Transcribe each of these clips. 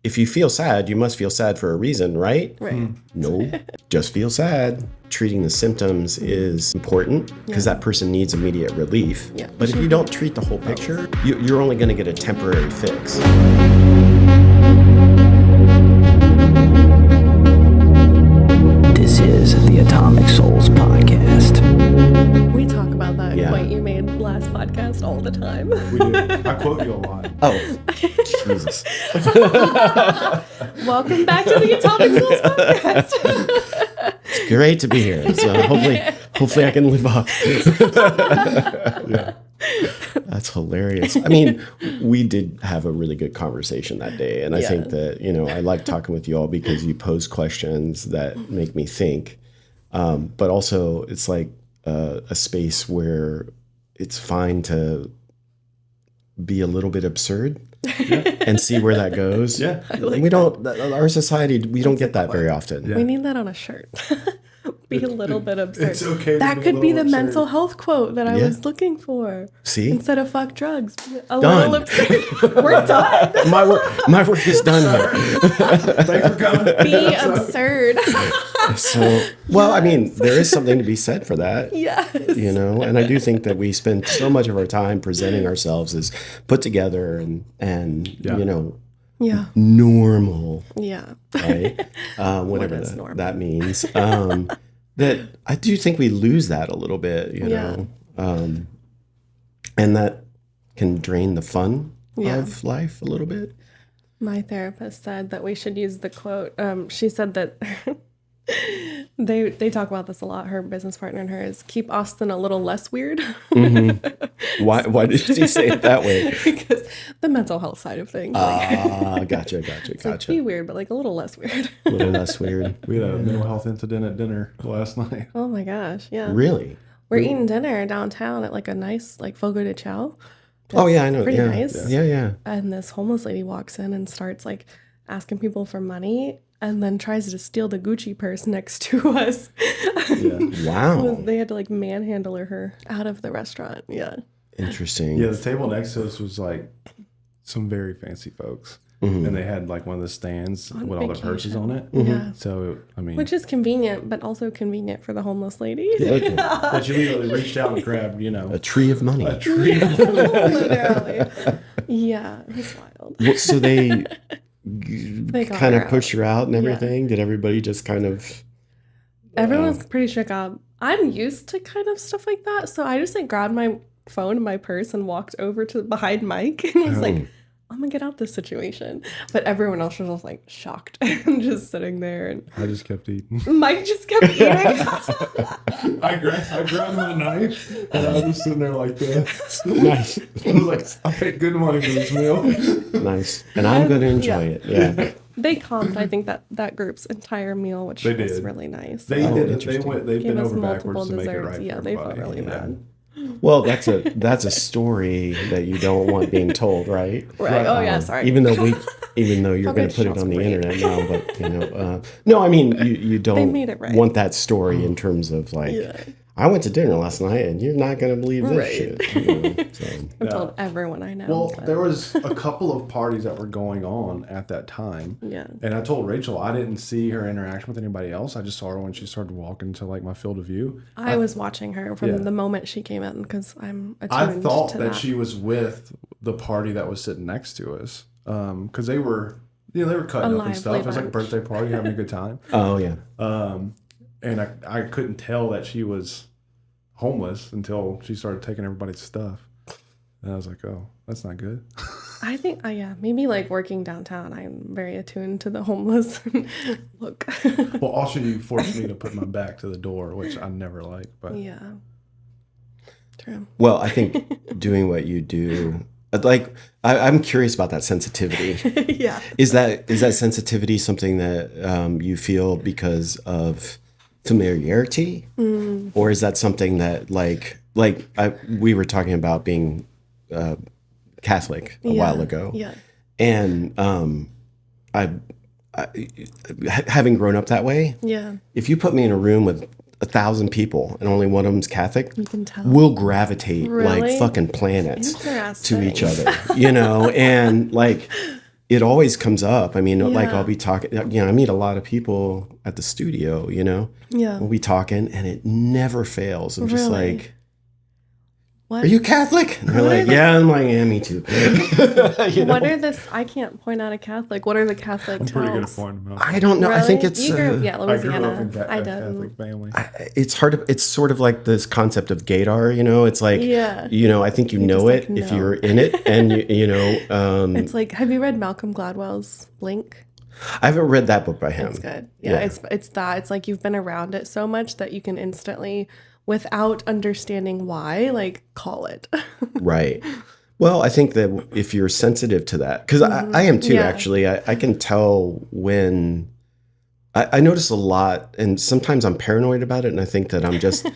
if you feel sad, you must feel sad for a reason, right? Right. No, just feel sad. Treating the symptoms is important because that person needs immediate relief. Yeah. But if you don't treat the whole picture, you're only going to get a temporary fix. This is the Atomic Souls Podcast. We talk about that point you made last podcast all the time. We do. I quote you a lot. Oh, Jesus. Welcome back to the Atomic Souls Podcast. It's great to be here. So hopefully I can live up. Yeah. That's hilarious. I mean, we did have a really good conversation that day. And I think that, I like talking with you all because you pose questions that make me think. But also it's like a space where it's fine to be a little bit absurd and see where that goes. Yeah. Our society, we don't get that very often. Yeah. We need that on a shirt. Be a little bit absurd. It's okay. That could be the mental health quote that I Yeah. was looking for. See? Instead of fuck drugs. A Done. little absurd. We're done. My work is done here. Thanks for coming. Be absurd. So, well, I mean, there is something to be said for that. Yes. And I do think that we spend so much of our time presenting ourselves as put together and Yeah. normal, Yeah. right? Whatever is normal? that means. That I do think we lose that a little bit, and that can drain the fun of life a little bit. My therapist said that we should use the quote. She said that they talk about this a lot. Her business partner and her is keep Austin a little less weird. Mm-hmm. Why did she say it that way? Because the mental health side of things. Gotcha. Like, be weird, but like a little less weird. A little less weird. We had a mental health incident at dinner last night. Oh my gosh, yeah. Really? We're eating dinner downtown at like a nice like Fogo de Chao. Oh yeah, I know. Pretty Yeah. nice. Yeah. And this homeless lady walks in and starts like asking people for money and then tries to steal the Gucci purse next to us. Yeah. Wow. They had to like manhandle her out of the restaurant. Yeah. Interesting. Yeah, the table next to us was like some very fancy folks. Mm-hmm. And they had like one of the stands with all the purses on it. Yeah. So, I mean, Which is convenient, but also convenient for the homeless lady. but you literally reached out and grabbed, A tree of money. a tree. Literally. Yeah, it was wild. Well, so they got kind her of out. pushed her out and everything. Did everybody just kind of? Everyone's pretty shook up. I'm used to kind of stuff like that. So I just like grabbed my phone and my purse and walked over to behind Mike and was like, I'm gonna get out this situation. But everyone else was just like shocked and just sitting there. And I just kept eating. Mike just kept eating. I grabbed my knife and I was just sitting there like this. Nice, I was like, I paid good money for this meal. nice, and I'm going to enjoy it. Yeah. They comped, I think, that group's entire meal, which They was did. really nice. They did it. They interesting. went. They've Gave been us over multiple backwards to make it desserts. right. Yeah, for they felt everybody. really bad. Well, that's a story that you don't want being told, right? Right. Oh yeah. Sorry. Even though you're going to put it on the great. internet now, but no, I mean you don't made it right. want that story in terms of like. Yeah. I went to dinner last night, and you're not going to believe this Right. shit. So. I've told everyone I know. Well, but- there was a couple of parties that were going on at that time. Yeah. And I told Rachel I didn't see her interaction with anybody else. I just saw her when she started walking to like my field of view. I was watching her from Yeah. the moment she came in because I'm attuned I thought to that she was with the party that was sitting next to us. Because they were cutting up and stuff. It was like a bunch. birthday party, having a good time. Oh yeah. And I couldn't tell that she was homeless until she started taking everybody's stuff. And I was like, oh, that's not good. I think, maybe like working downtown, I'm very attuned to the homeless look. Well, also you forced me to put my back to the door, which I never like. But Yeah. True. Well, I think doing what you do, like I'm curious about that sensitivity. Yeah. Is that sensitivity something that you feel because of familiarity, or is that something that we were talking about being Catholic a while ago, Yeah. and I having grown up that way, Yeah. if you put me in a room with 1,000 people and only one of them's Catholic, You can tell. we'll gravitate like Really? fucking planets to Interesting. each other, and like it always comes up. I mean, like Yeah. I'll be talking, I meet a lot of people at the studio, Yeah. we'll be talking and it never fails. I'm just Really? like, What? are you Catholic? And they're What are like, the- yeah, I'm like, yeah, me too. What are this? I can't point out a Catholic. What are the Catholic I'm pretty good at tells? pointing them out. I don't know. Really? I think it's, You grew, yeah, I grew Louisiana. up in a I didn't. Catholic family. it's hard to, it's sort of like this concept of gaydar, it's like, Yeah. I think you You know just, it like, if know. you're in it and It's like, have you read Malcolm Gladwell's Blink? I haven't read that book by him. It's good. Yeah, it's that. It's like you've been around it so much that you can instantly, without understanding why, like call it. Right. Well, I think that if you're sensitive to that, because I am too, Yeah. actually, I can tell when I notice a lot, and sometimes I'm paranoid about it, and I think that I'm just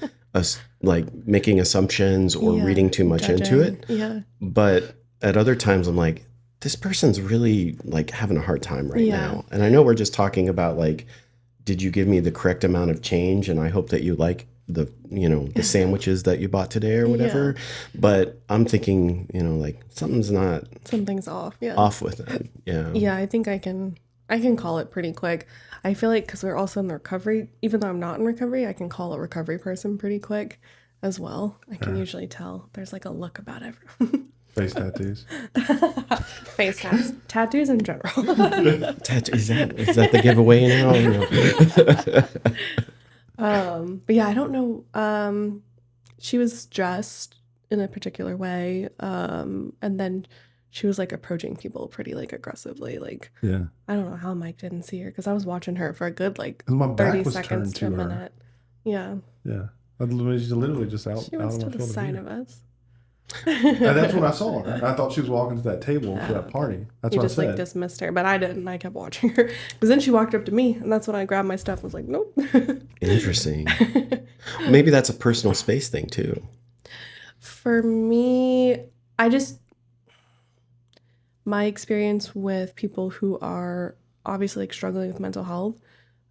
like making assumptions or Yeah, reading too much into judging. it. Yeah. But at other times, I'm like, this person's really like having a hard time right Yeah. now. And I know we're just talking about like, did you give me the correct amount of change? And I hope that you like the sandwiches that you bought today or whatever. But I'm thinking, like something's not Something's off. Yeah. off with it. Yeah. Yeah, I think I can call it pretty quick. I feel like because we're also in the recovery, even though I'm not in recovery, I can call a recovery person pretty quick as well. I can usually tell. There's like a look about everyone. Face tattoos. Face tats, tattoos in general. Is that the giveaway now? But yeah, I don't know. She was dressed in a particular way, and then she was like approaching people pretty like aggressively. Like Yeah. I don't know how Mike didn't see her because I was watching her for a good like 'Cause my back 30 was seconds to a turned to her. minute. Yeah, Yeah. I was literally just out. she out was on to my the field of side view. of us. And that's when I saw her. I thought she was walking to that table for that party. That's You what I just like said. dismissed her, but I didn't. I kept watching her because then she walked up to me, and that's when I grabbed my stuff. and was like, nope. Interesting. Maybe that's a personal space thing too. For me, my experience with people who are obviously like struggling with mental health,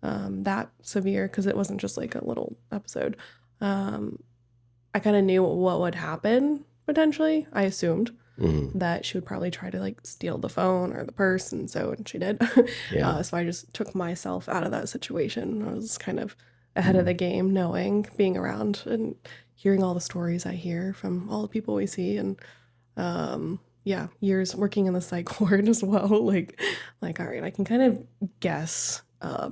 that severe, because it wasn't just like a little episode. I kind of knew what would happen potentially. I assumed that she would probably try to like steal the phone or the purse, and she did. Yeah. So I just took myself out of that situation. I was kind of ahead of the game, knowing, being around and hearing all the stories I hear from all the people we see, and years working in the psych ward as well. Like all right, I can kind of guess,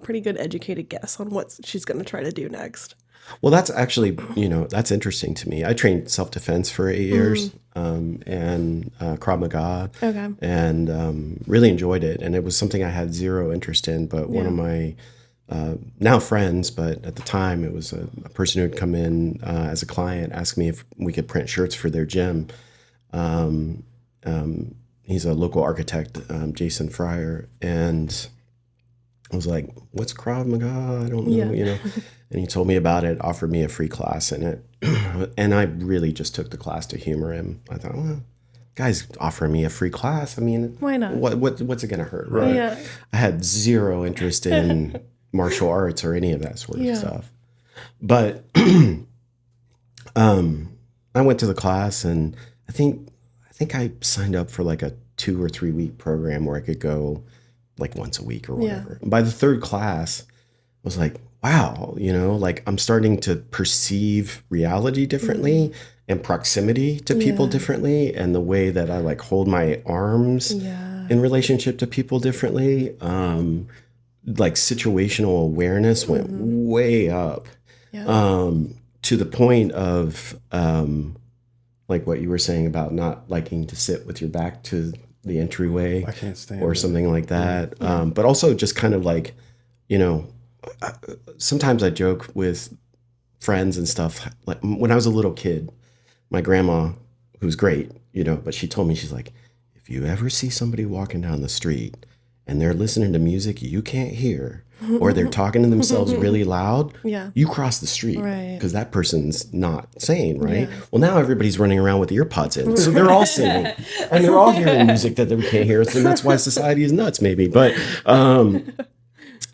pretty good educated guess on what she's going to try to do next. Well, that's actually, that's interesting to me. I trained self-defense for 8 years and Krav Maga and really enjoyed it. And it was something I had zero interest in. But one of my now friends, but at the time it was a person who had come in as a client, asked me if we could print shirts for their gym. He's a local architect, Jason Fryer. And I was like, what's Krav Maga? I don't know, And he told me about it, offered me a free class in it. And I really just took the class to humor him. I thought, well, guy's offering me a free class. I mean, why not? What's it going to hurt? Right. Yeah. I had zero interest in martial arts or any of that sort of stuff. But I went to the class, and I think I signed up for like a 2 or 3 week program where I could go like once a week or whatever. Yeah. By the third class, I was like, wow, like I'm starting to perceive reality differently and proximity to people differently, and the way that I like hold my arms in relationship to people differently. Like situational awareness went way up to the point of like what you were saying about not liking to sit with your back to the entryway. I can't stand or it. something like that. But also just kind of like, sometimes I joke with friends and stuff. Like when I was a little kid, my grandma, who's great, but she told me, she's like, if you ever see somebody walking down the street and they're listening to music you can't hear, or they're talking to themselves really loud, you cross the street, because that person's not sane, right? Well, now everybody's running around with ear pods in, so they're all singing, and they're all hearing music that they can't hear, and that's why society is nuts, maybe. But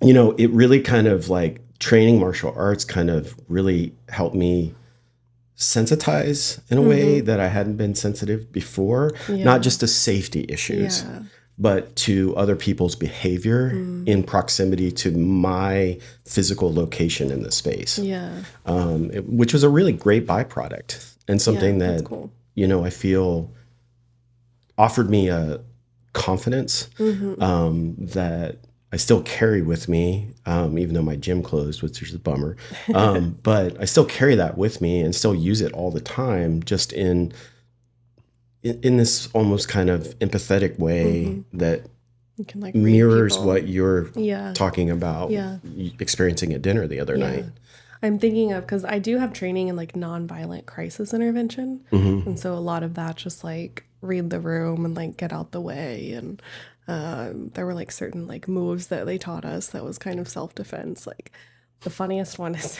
it really kind of like training martial arts kind of really helped me sensitize in a way that I hadn't been sensitive before, not just to safety issues, but to other people's behavior in proximity to my physical location in the space. Yeah. Which was a really great byproduct and something that's that, cool. I feel offered me a confidence that I still carry with me, even though my gym closed, which is a bummer. But I still carry that with me and still use it all the time, just in this almost kind of empathetic way that You can like mirrors people. what you're Yeah. talking about experiencing at dinner the other night. I'm thinking of, because I do have training in like nonviolent crisis intervention. And so a lot of that just like read the room and like get out the way. And there were like certain like moves that they taught us that was kind of self-defense. Like the funniest one is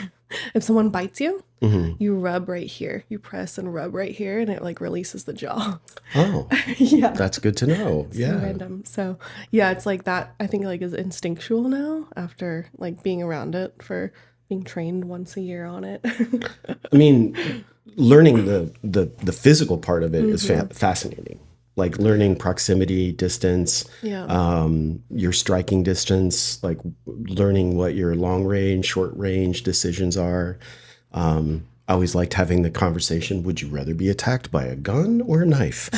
if someone bites you, you rub right here. You press and rub right here and it like releases the jaw. Oh, Yeah. that's good to know. So Yeah. random. So yeah, it's like that I think like is instinctual now after like being around it for being trained once a year on it. I mean, learning the physical part of it is fascinating. Like learning proximity, distance, your striking distance, like learning what your long range, short range decisions are. I always liked having the conversation, would you rather be attacked by a gun or a knife?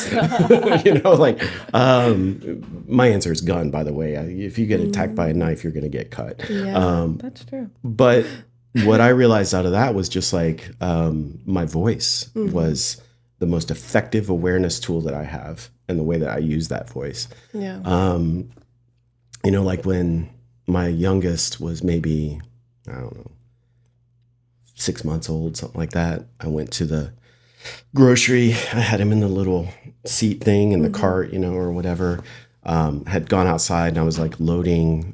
My answer is gun, by the way. If you get attacked by a knife, you're going to get cut. Yeah, that's true. But what I realized out of that was just like my voice was the most effective awareness tool that I have, and the way that I use that voice. Yeah. Like when my youngest was maybe, I don't know, 6 months old, something like that. I went to the grocery. I had him in the little seat thing in the cart, or whatever. Had gone outside and I was like loading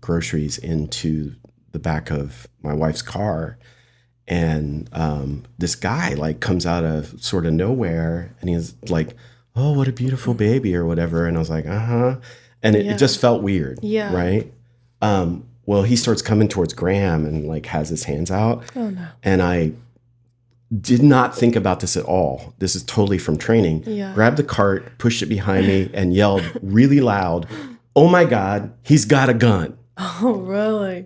groceries into the back of my wife's car. And this guy like comes out of sort of nowhere and he's like, oh, what a beautiful baby or whatever. And I was like, uh-huh. And it just felt weird. Yeah. Right. Well, he starts coming towards Graham and like has his hands out. Oh no. And I did not think about this at all. This is totally from training. Yeah. Grabbed the cart, pushed it behind me and yelled really loud, oh my God, he's got a gun. Oh, really?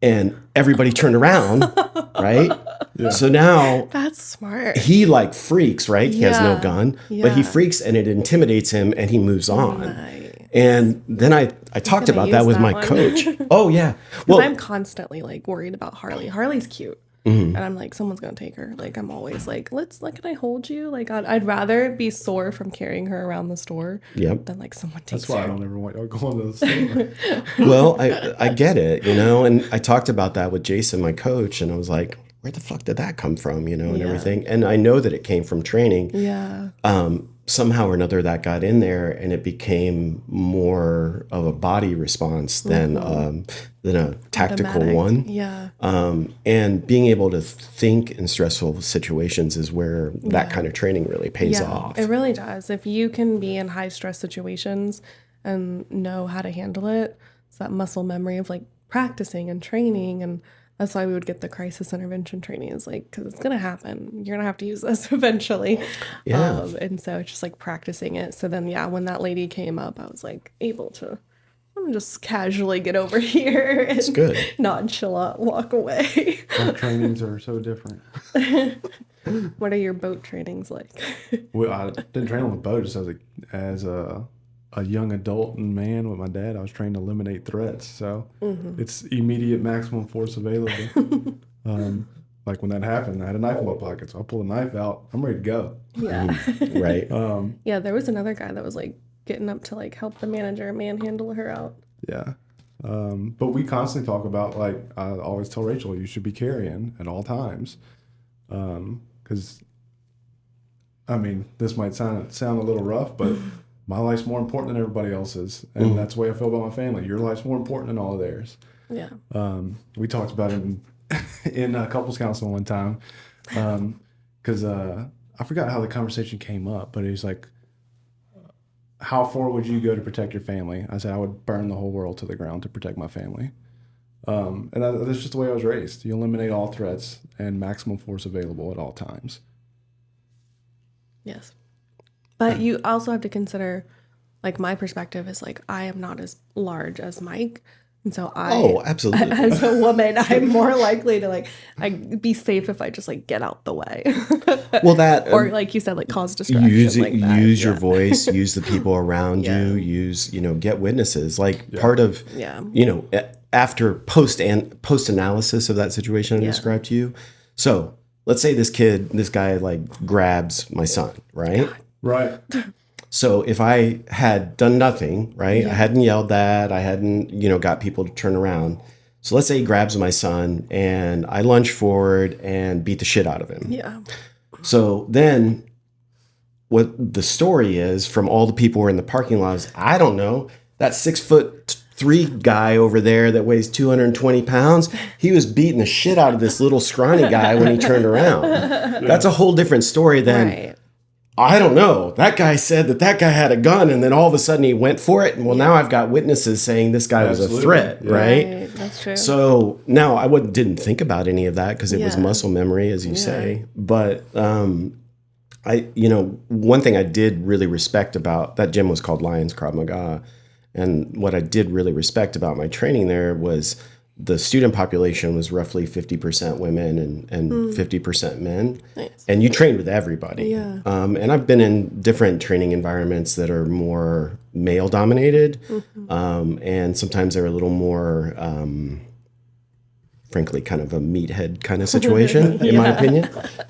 And everybody turned around, right? Yeah. So now that's smart. He like freaks, right? He has no gun, but he Yeah. freaks and it intimidates him and he moves on. Nice. And then I talked gonna about that use with that my one. coach. Oh yeah. Well, Well, I'm constantly like worried about Harley. Harley's cute. And I'm like, someone's gonna take her. Like, I'm always like, can I hold you? Like, I'd rather be sore from carrying her around the store Yep. than like someone takes That's why I her. don't ever want y'all going to the store. well, I get it, and I talked about that with Jason, my coach, and I was like, where the fuck did that come from, and Yeah. everything. And I know that it came from training. Yeah. Somehow or another that got in there and it became more of a body response than a tactical Automatic. one. Yeah. And being able to think in stressful situations is where that kind of training really pays off. It really does. If you can be in high stress situations and know how to handle it, it's that muscle memory of like practicing and training. And that's why we would get the crisis intervention training, is like, because it's going to happen. You're going to have to use this eventually. Yeah. And so it's just like practicing it. So then, when that lady came up, I was like able to just casually get over here and good. nonchalant walk away. Our trainings are so different. What are your boat trainings like? Well, I didn't train on the boat just as a young adult and man with my dad. I was trained to eliminate threats, so it's immediate maximum force available. Like when that happened, I had a knife in my pocket, so I pulled a knife out. I'm ready to go. Yeah. Right. Yeah, there was another guy that was like getting up to like help the manager manhandle her out. Yeah. But we constantly talk about, like, I always tell Rachel, you should be carrying at all times. Because, I mean, this might sound a little rough, but my life's more important than everybody else's. And that's the way I feel about my family. Your life's more important than all of theirs. Yeah. We talked about it in couples counseling one time. Because I forgot how the conversation came up, but he's like, how far would you go to protect your family? I said, I would burn the whole world to the ground to protect my family. And that's just the way I was raised. You eliminate all threats and maximum force available at all times. Yes. But you also have to consider like my perspective is like I am not as large as Mike. And so absolutely. as a woman, I'm more likely to like be safe if I just like get out the way. Well, that or like you said, like cause distraction. use like that. use your voice, use the people around you, get witnesses. Like part of after post analysis of that situation I described to you. So let's say this guy like grabs my son, right? Right. So if I had done nothing, right? I hadn't yelled that, I hadn't, got people to turn around. So let's say he grabs my son and I lunge forward and beat the shit out of him. Yeah. So then what the story is from all the people who are in the parking lot is, I don't know, that 6'3" guy over there that weighs 220 pounds, he was beating the shit out of this little scrawny guy when he turned around. That's a whole different story than, I don't know, that guy said that guy had a gun and then all of a sudden he went for it. And well, now I've got witnesses saying this guy was a threat, right? That's true. So now I didn't think about any of that because it was muscle memory, as you say. But one thing I did really respect about that gym was called Lions Krav Maga. And what I did really respect about my training there was the student population was roughly 50% women and 50% men. Nice. And you trained with everybody. Yeah. And I've been in different training environments that are more male dominated. And sometimes they're a little more, frankly, kind of a meathead kind of situation, in my opinion.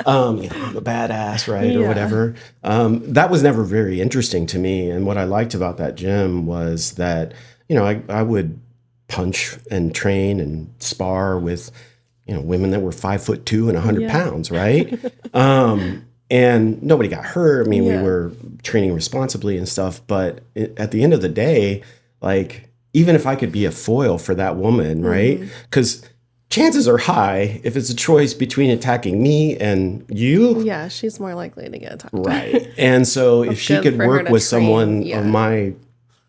I'm a badass, right? Or whatever. That was never very interesting to me. And what I liked about that gym was that, I would punch and train and spar with, women that were 5'2" and 100 pounds, right? And nobody got hurt. I mean, we were training responsibly and stuff. But at the end of the day, like, even if I could be a foil for that woman, right? Because chances are high, if it's a choice between attacking me and you. Yeah, she's more likely to get attacked. Right. And so if she could work with someone of my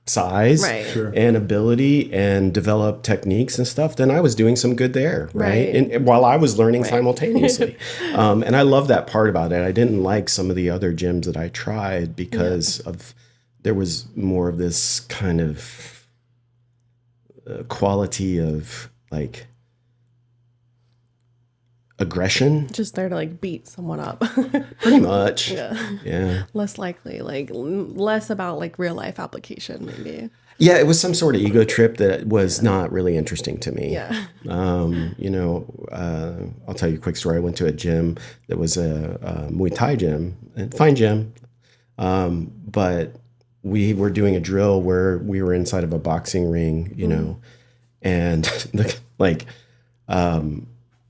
size and ability and develop techniques and stuff, then I was doing some good there, right? And while I was learning simultaneously. And I love that part about it. I didn't like some of the other gyms that I tried because there was more of this kind of quality of like aggression. Just there to like beat someone up. Pretty much. Yeah. Less likely, like less about like real life application maybe. Yeah, it was some sort of ego trip that was not really interesting to me. Yeah. I'll tell you a quick story. I went to a gym that was a Muay Thai gym, a fine gym. But we were doing a drill where we were inside of a boxing ring, and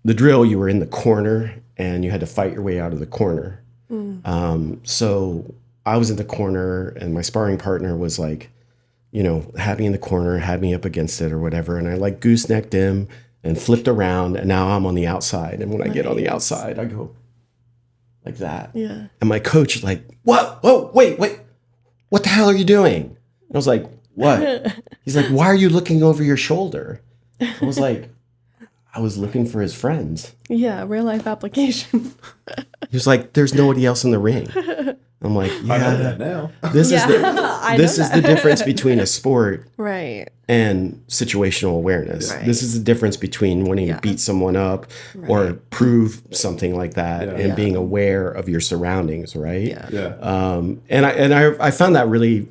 the drill, you were in the corner and you had to fight your way out of the corner. So I was in the corner and my sparring partner was like, had me in the corner, had me up against it or whatever. And I like goosenecked him and flipped around and now I'm on the outside. And when I get on the outside, I go like that. Yeah. And my coach is like, what? Whoa, wait. What the hell are you doing? And I was like, what? He's like, why are you looking over your shoulder? I was like, I was looking for his friends. Yeah, real life application. He was like, there's nobody else in the ring. I'm like, I know that now. This is the difference between a sport and situational awareness. Right. This is the difference between wanting to beat someone up or prove something like that and being aware of your surroundings, right? And I found that really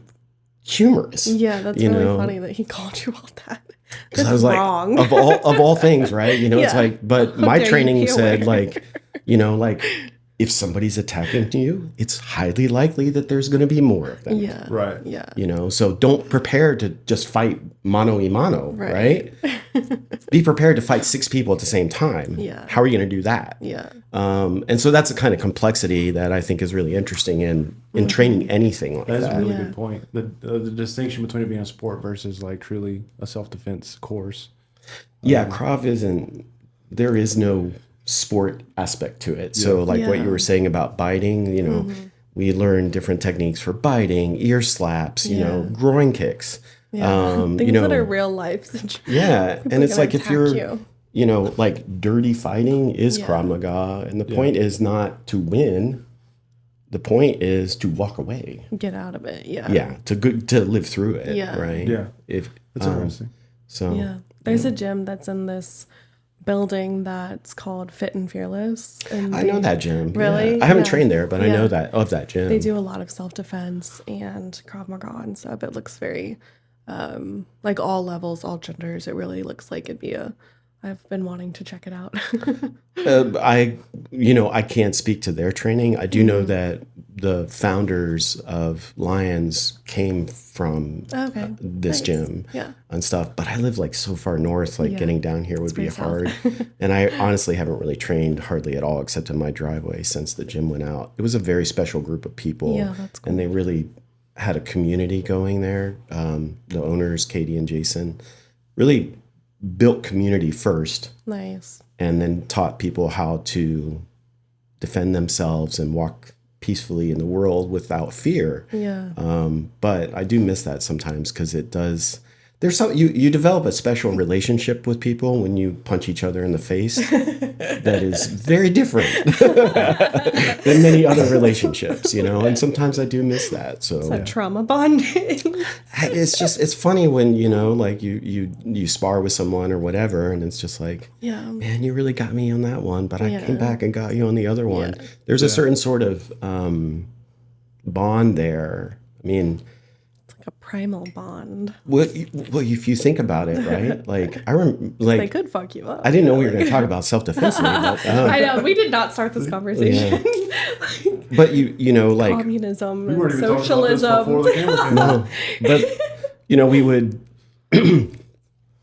humorous. Yeah, that's really funny that he called you all that. Because I was like, wrong. of all things, right? It's like, but my training said like, if somebody's attacking you, it's highly likely that there's going to be more of them. Yeah. Right. Yeah. So don't prepare to just fight mano a mano, right? Be prepared to fight 6 people at the same time. Yeah. How are you going to do that? Yeah. And so that's a kind of complexity that I think is really interesting in training anything like that. That's a really good point. The distinction between it being a sport versus like truly a self-defense course. Yeah, Krav there is no sport aspect to it. So like what you were saying about biting, we learn different techniques for biting, ear slaps, groin kicks. Things that are real life situations. Yeah. And it's like if you're, like dirty fighting is Krav Maga. And the point is not to win. the point is to walk away. Get out of it. Yeah. Yeah, to live through it. Yeah. Right. Yeah. If That's interesting. so. Yeah. There's a gym that's in this building that's called Fit and Fearless. And I know that gym. Really? Yeah. I haven't Yeah. trained there, but I know Yeah. that of that gym. They do a lot of self-defense and Krav Maga and stuff. It looks very, like all levels, all genders. It really looks like it'd be I've been wanting to check it out. I can't speak to their training. I do know that the founders of Lions came from this Nice. gym Yeah. and stuff. But I live like so far north, like getting down here would be pretty hard. And I honestly haven't really trained hardly at all, except in my driveway since the gym went out. It was a very special group of people. Yeah, that's cool. And they really had a community going there. The owners, Katie and Jason, really built community first. Nice. And then taught people how to defend themselves and walk peacefully in the world without fear. Yeah. But I do miss that sometimes because it does. There's some you develop a special relationship with people when you punch each other in the face that is very different than many other relationships, and sometimes I do miss that. So It's that trauma bonding. it's funny when like you spar with someone or whatever, and it's just like, Yeah. man, you really got me on that one, but I came back and got you on the other one. Yeah. There's a certain sort of bond there. I mean, A primal bond. well, if you think about it, right? Like I remember, They like could fuck you up. I didn't know we were going to talk about self-defense today, but, I know. We did not start this conversation. but like Communism We and weren't even talking about this socialism. before the camera came on. no, but we would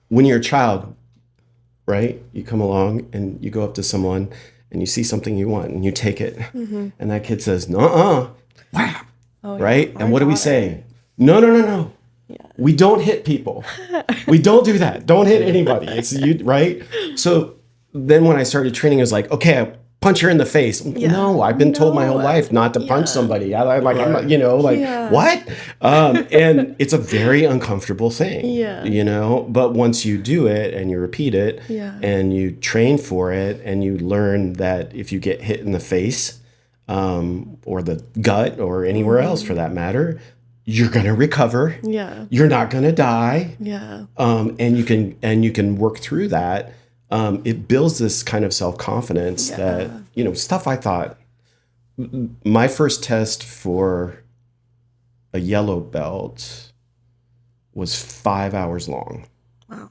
when you're a child, right? You come along and you go up to someone and you see something you want and you take it, and that kid says, "No, whap," right? And what do we say? No. Yeah. We don't hit people. We don't do that. Don't hit anybody. It's you, right? So then when I started training, it was like, okay, I punch her in the face. No, I've been told my whole life not to punch somebody. I'm not, what? And it's a very uncomfortable thing. Yeah. But once you do it and you repeat it and you train for it and you learn that if you get hit in the face or the gut or anywhere else for that matter, you're going to recover. Yeah. You're not going to die. Yeah. And you can work through that. It builds this kind of self-confidence that, stuff I thought my first test for a yellow belt was 5 hours long. Wow.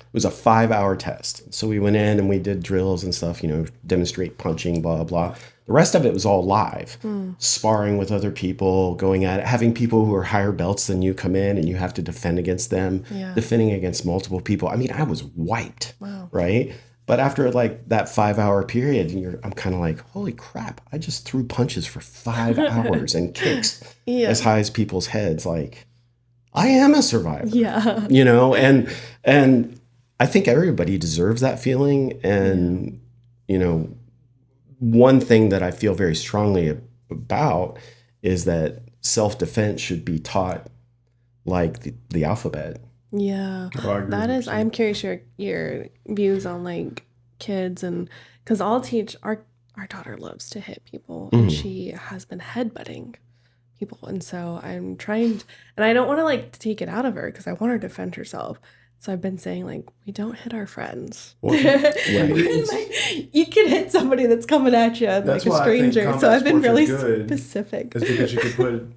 It was a 5-hour test. So we went in and we did drills and stuff, demonstrate punching, blah, blah. The rest of it was all live, sparring with other people, going at it, having people who are higher belts than you come in and you have to defend against them, defending against multiple people. I mean, I was wiped, right? But after like that 5-hour period, I'm kind of like, holy crap, I just threw punches for 5 hours and kicks as high as people's heads. Like, I am a survivor, and I think everybody deserves that feeling. And, one thing that I feel very strongly about is that self-defense should be taught like the alphabet. Yeah. Oh, I agree That with is, you. I'm curious your views on like kids and because I'll teach our daughter loves to hit people and she has been headbutting people. And so I'm trying and I don't want to like take it out of her because I want her to defend herself. So I've been saying like, we don't hit our friends. Well, You can hit somebody that's coming at you like That's a why I think stranger. So combat I've been sports are really good. specific. It's because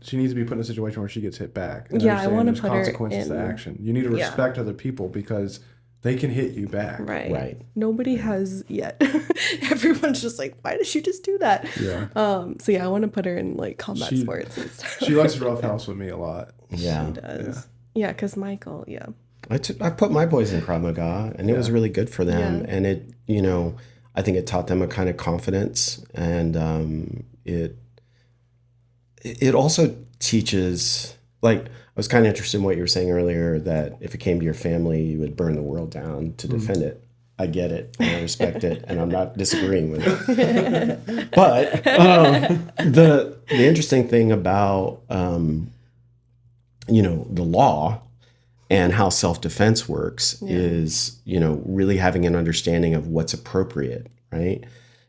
she needs to be put in a situation where she gets hit back. And Yeah, I understand wanna there's put her consequences to in- action. You need to respect other people because they can hit you back. Right. Nobody has yet. Everyone's just like, why did you just do that? Yeah. So yeah, I want to put her in like combat She- sports and stuff. She likes to roughhouse with me a lot. Yeah. She does. Yeah, because Michael, yeah. I put my boys in Krav Maga, and it was really good for them. Yeah. And it, I think it taught them a kind of confidence, and it also teaches. Like, I was kind of interested in what you were saying earlier, that if it came to your family, you would burn the world down to defend it. I get it, and I respect it, and I'm not disagreeing with it. But the interesting thing about the law and how self-defense works is, really having an understanding of what's appropriate, right?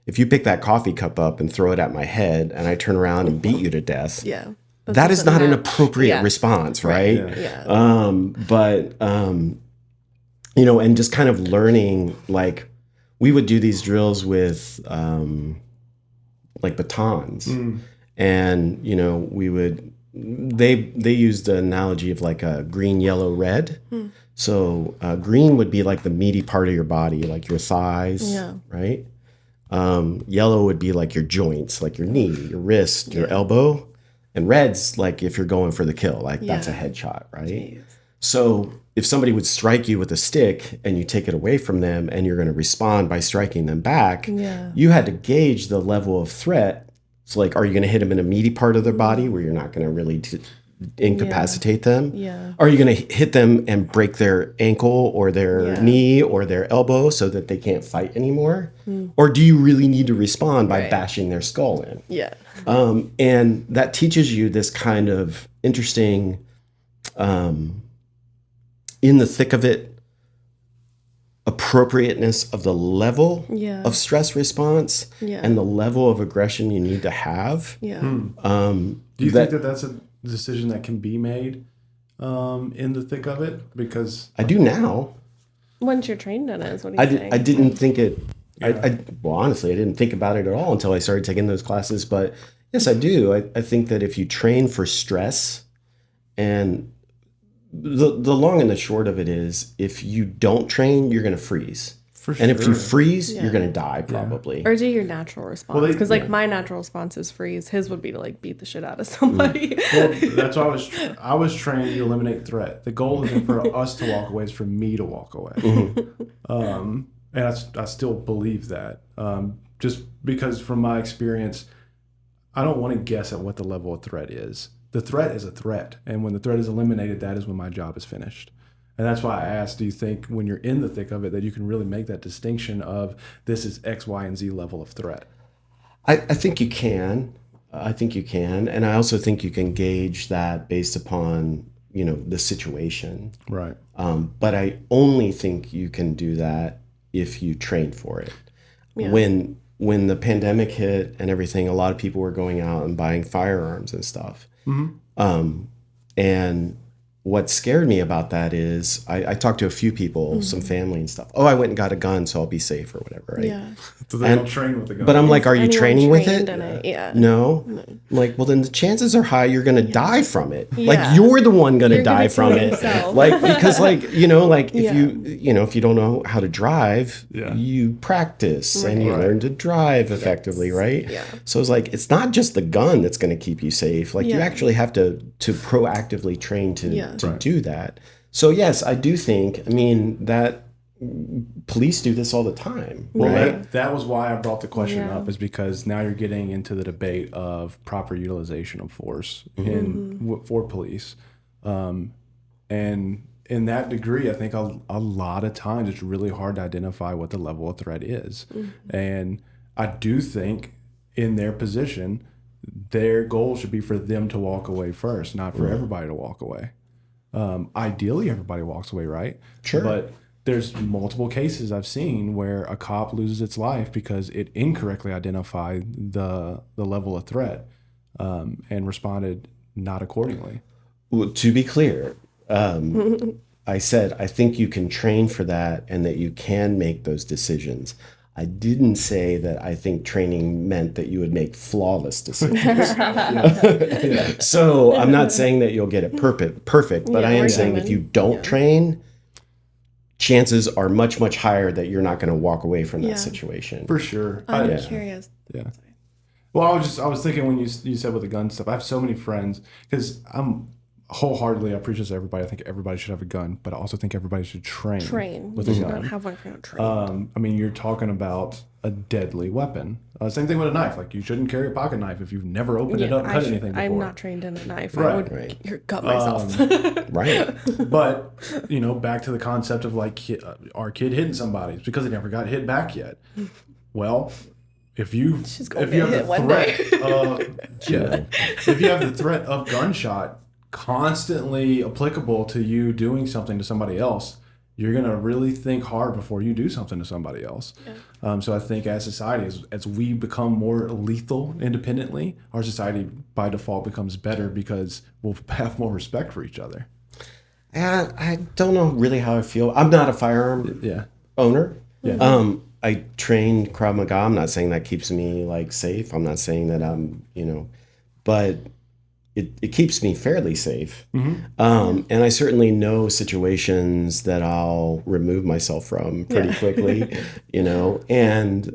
if you pick that coffee cup up and throw it at my head and I turn around and beat you to death, Yeah. that is not an appropriate response, right? Yeah. You know, and just kind of learning, like, we would do these drills with like batons, and you know, they used the analogy of like a green, yellow, red. So green would be like the meaty part of your body, like your thighs, right? Yellow would be like your joints, like your knee, your wrist, your elbow. And red's like if you're going for the kill, like that's a headshot, right? Jeez. So if somebody would strike you with a stick and you take it away from them and you're going to respond by striking them back, you had to gauge the level of threat. So like, are you going to hit them in a meaty part of their body where you're not going to really incapacitate them? Are you going to hit them and break their ankle or their knee or their elbow so that they can't fight anymore? Or do you really need to respond by bashing their skull in? And that teaches you this kind of interesting, in the thick of it, appropriateness of the level of stress response and the level of aggression you need to have. Do you think that that's a decision that can be made in the thick of it? Because I do now. Once you're trained in it, is what he's saying. I didn't think it. Well, honestly, I didn't think about it at all until I started taking those classes. But yes, I do. I think that if you train for stress, and the long and the short of it is, if you don't train, you're going to freeze. And if you freeze, you're going to die probably. Or do your natural response. Because my natural response is freeze. His would be to like beat the shit out of somebody. Well, that's why I was trained to eliminate threat. The goal isn't for us to walk away, it's for me to walk away. And I still believe that. Just because from my experience, I don't want to guess at what the level of threat is. The threat is a threat. And when the threat is eliminated, that is when my job is finished. And that's why I asked, do you think when you're in the thick of it that you can really make that distinction of this is X, Y, and Z level of threat? I think you can. I think you can. And I also think you can gauge that based upon, you know, the situation. Right. But I only think you can do that if you train for it. When the pandemic hit and everything, a lot of people were going out and buying firearms and stuff. And what scared me about that is I talked to a few people, some family and stuff. Oh, I went and got a gun, so I'll be safe or whatever, right? Yeah. So they don't train with the gun. But I'm like, are you training with it? Yeah. No. I'm like, well, then the chances are high you're going to die from it. Like, you're the one going to die from it. Like, because like, you know, like if if you don't know how to drive, you practice and you learn to drive effectively, right? Yeah. So it's like, it's not just the gun that's going to keep you safe. Like you actually have to proactively train to do that. So yes, I do think, I mean, that police do this all the time. Well, right? that was why I brought the question up, is because now you're getting into the debate of proper utilization of force for police. And in that degree, I think a lot of times it's really hard to identify what the level of threat is. And I do think in their position, their goal should be for them to walk away first, not for everybody to walk away. Ideally, everybody walks away, right? Sure. But there's multiple cases I've seen where a cop loses its life because it incorrectly identified the level of threat and responded not accordingly. Well, to be clear, I said I think you can train for that and that you can make those decisions. I didn't say that I think training meant that you would make flawless decisions. So I'm not saying that you'll get it perfect, but I am saying if you don't train, chances are much, much higher that you're not going to walk away from that situation. For sure. I'm curious. Yeah. Well, I was thinking when you said with the gun stuff, I have so many friends, because I'm wholeheartedly, I appreciate everybody. I think everybody should have a gun, but I also think everybody should train with a gun. Not have one if you're not trained. I mean, you're talking about a deadly weapon. Same thing with a knife. Like, you shouldn't carry a pocket knife if you've never opened it up, cut anything before. I'm not trained in a knife. Right. I would gut myself. But, back to the concept of like our kid hitting somebody. It's because they never got hit back yet. Well, if you have the threat of gunshot constantly applicable to you doing something to somebody else, you're going to really think hard before you do something to somebody else. Yeah. So I think as society, as we become more lethal independently, our society by default becomes better because we'll have more respect for each other. I don't know really how I feel. I'm not a firearm owner. Yeah. I trained Krav Maga. I'm not saying that keeps me like safe. I'm not saying that I'm, but it keeps me fairly safe. Mm-hmm. And I certainly know situations that I'll remove myself from pretty quickly, and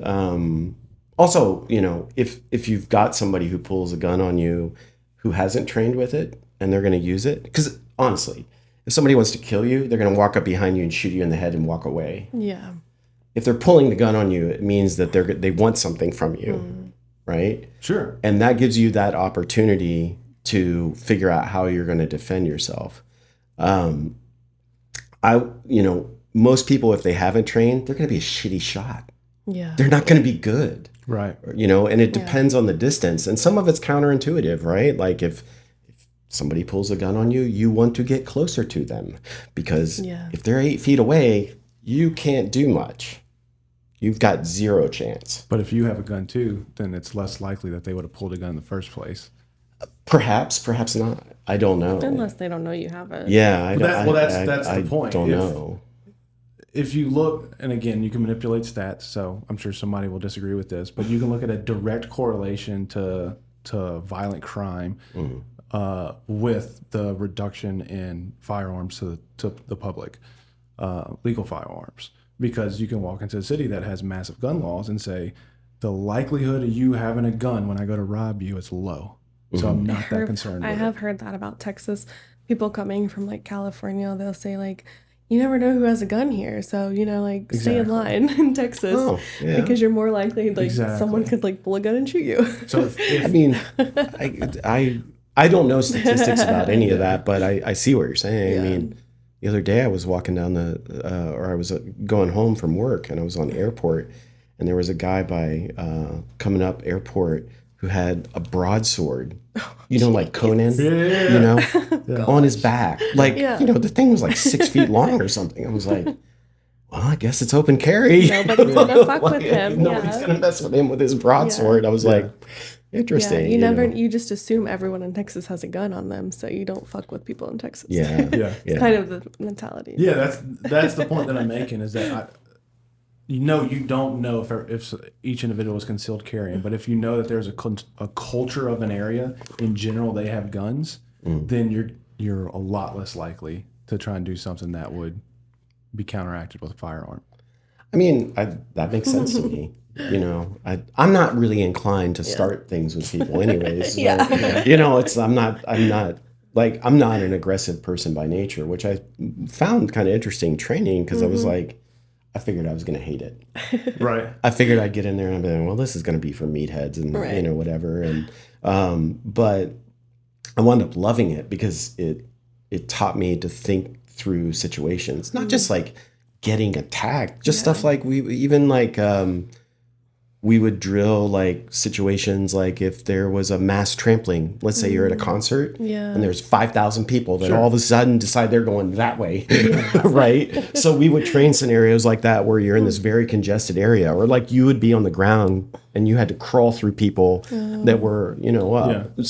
also, if you've got somebody who pulls a gun on you who hasn't trained with it and they're going to use it, because honestly, if somebody wants to kill you, they're going to walk up behind you and shoot you in the head and walk away. Yeah. If they're pulling the gun on you, it means that they want something from you, right? Sure. And that gives you that opportunity to figure out how you're going to defend yourself. Most people, if they haven't trained, they're going to be a shitty shot. Yeah. They're not going to be good. Right. And it depends on the distance. And some of it's counterintuitive, right? Like if somebody pulls a gun on you, you want to get closer to them because if they're 8 feet away, you can't do much. You've got zero chance. But if you have a gun too, then it's less likely that they would have pulled a gun in the first place. Perhaps not. I don't know. Unless they don't know you have it. Yeah. That's the point. I don't know. If you look, and again, you can manipulate stats, so I'm sure somebody will disagree with this, but you can look at a direct correlation to violent crime with the reduction in firearms to the public, legal firearms. Because you can walk into a city that has massive gun laws and say, the likelihood of you having a gun when I go to rob you is low. So I'm not that concerned with it. I have heard that about Texas. People coming from like California, they'll say like, you never know who has a gun here. So, stay in line in Texas because you're more likely someone could like pull a gun and shoot you. So I don't know statistics about any of that, but I see what you're saying. Yeah. I mean, the other day I was walking down I was going home from work and I was on airport and there was a guy by coming up airport who had a broadsword, like Conan, on his back. Like, the thing was like 6 feet long or something. I was like, well, I guess it's open carry. Nobody's going to fuck with him. Nobody's going to mess with him with his broadsword. I was like, interesting. Yeah, you just assume everyone in Texas has a gun on them, so you don't fuck with people in Texas. Yeah. It's kind of the mentality. Yeah, that's the point that I'm making is that you don't know if each individual is concealed carrying, but if you know that there's a culture of an area in general they have guns, then you're a lot less likely to try and do something that would be counteracted with a firearm. I mean, that makes sense to me. I'm not really inclined to start things with people anyways. I'm not an aggressive person by nature, which I found kind of interesting training because I was like, I figured I was going to hate it. Right. I figured I'd get in there and I'd be like, well, this is going to be for meatheads and, whatever. And, but I wound up loving it because it taught me to think through situations, not just like getting attacked, just stuff like we would drill like situations like if there was a mass trampling, let's say you're at a concert and there's 5,000 people that all of a sudden decide they're going that way, right? So we would train scenarios like that where you're in this very congested area or like you would be on the ground and you had to crawl through people that were, up.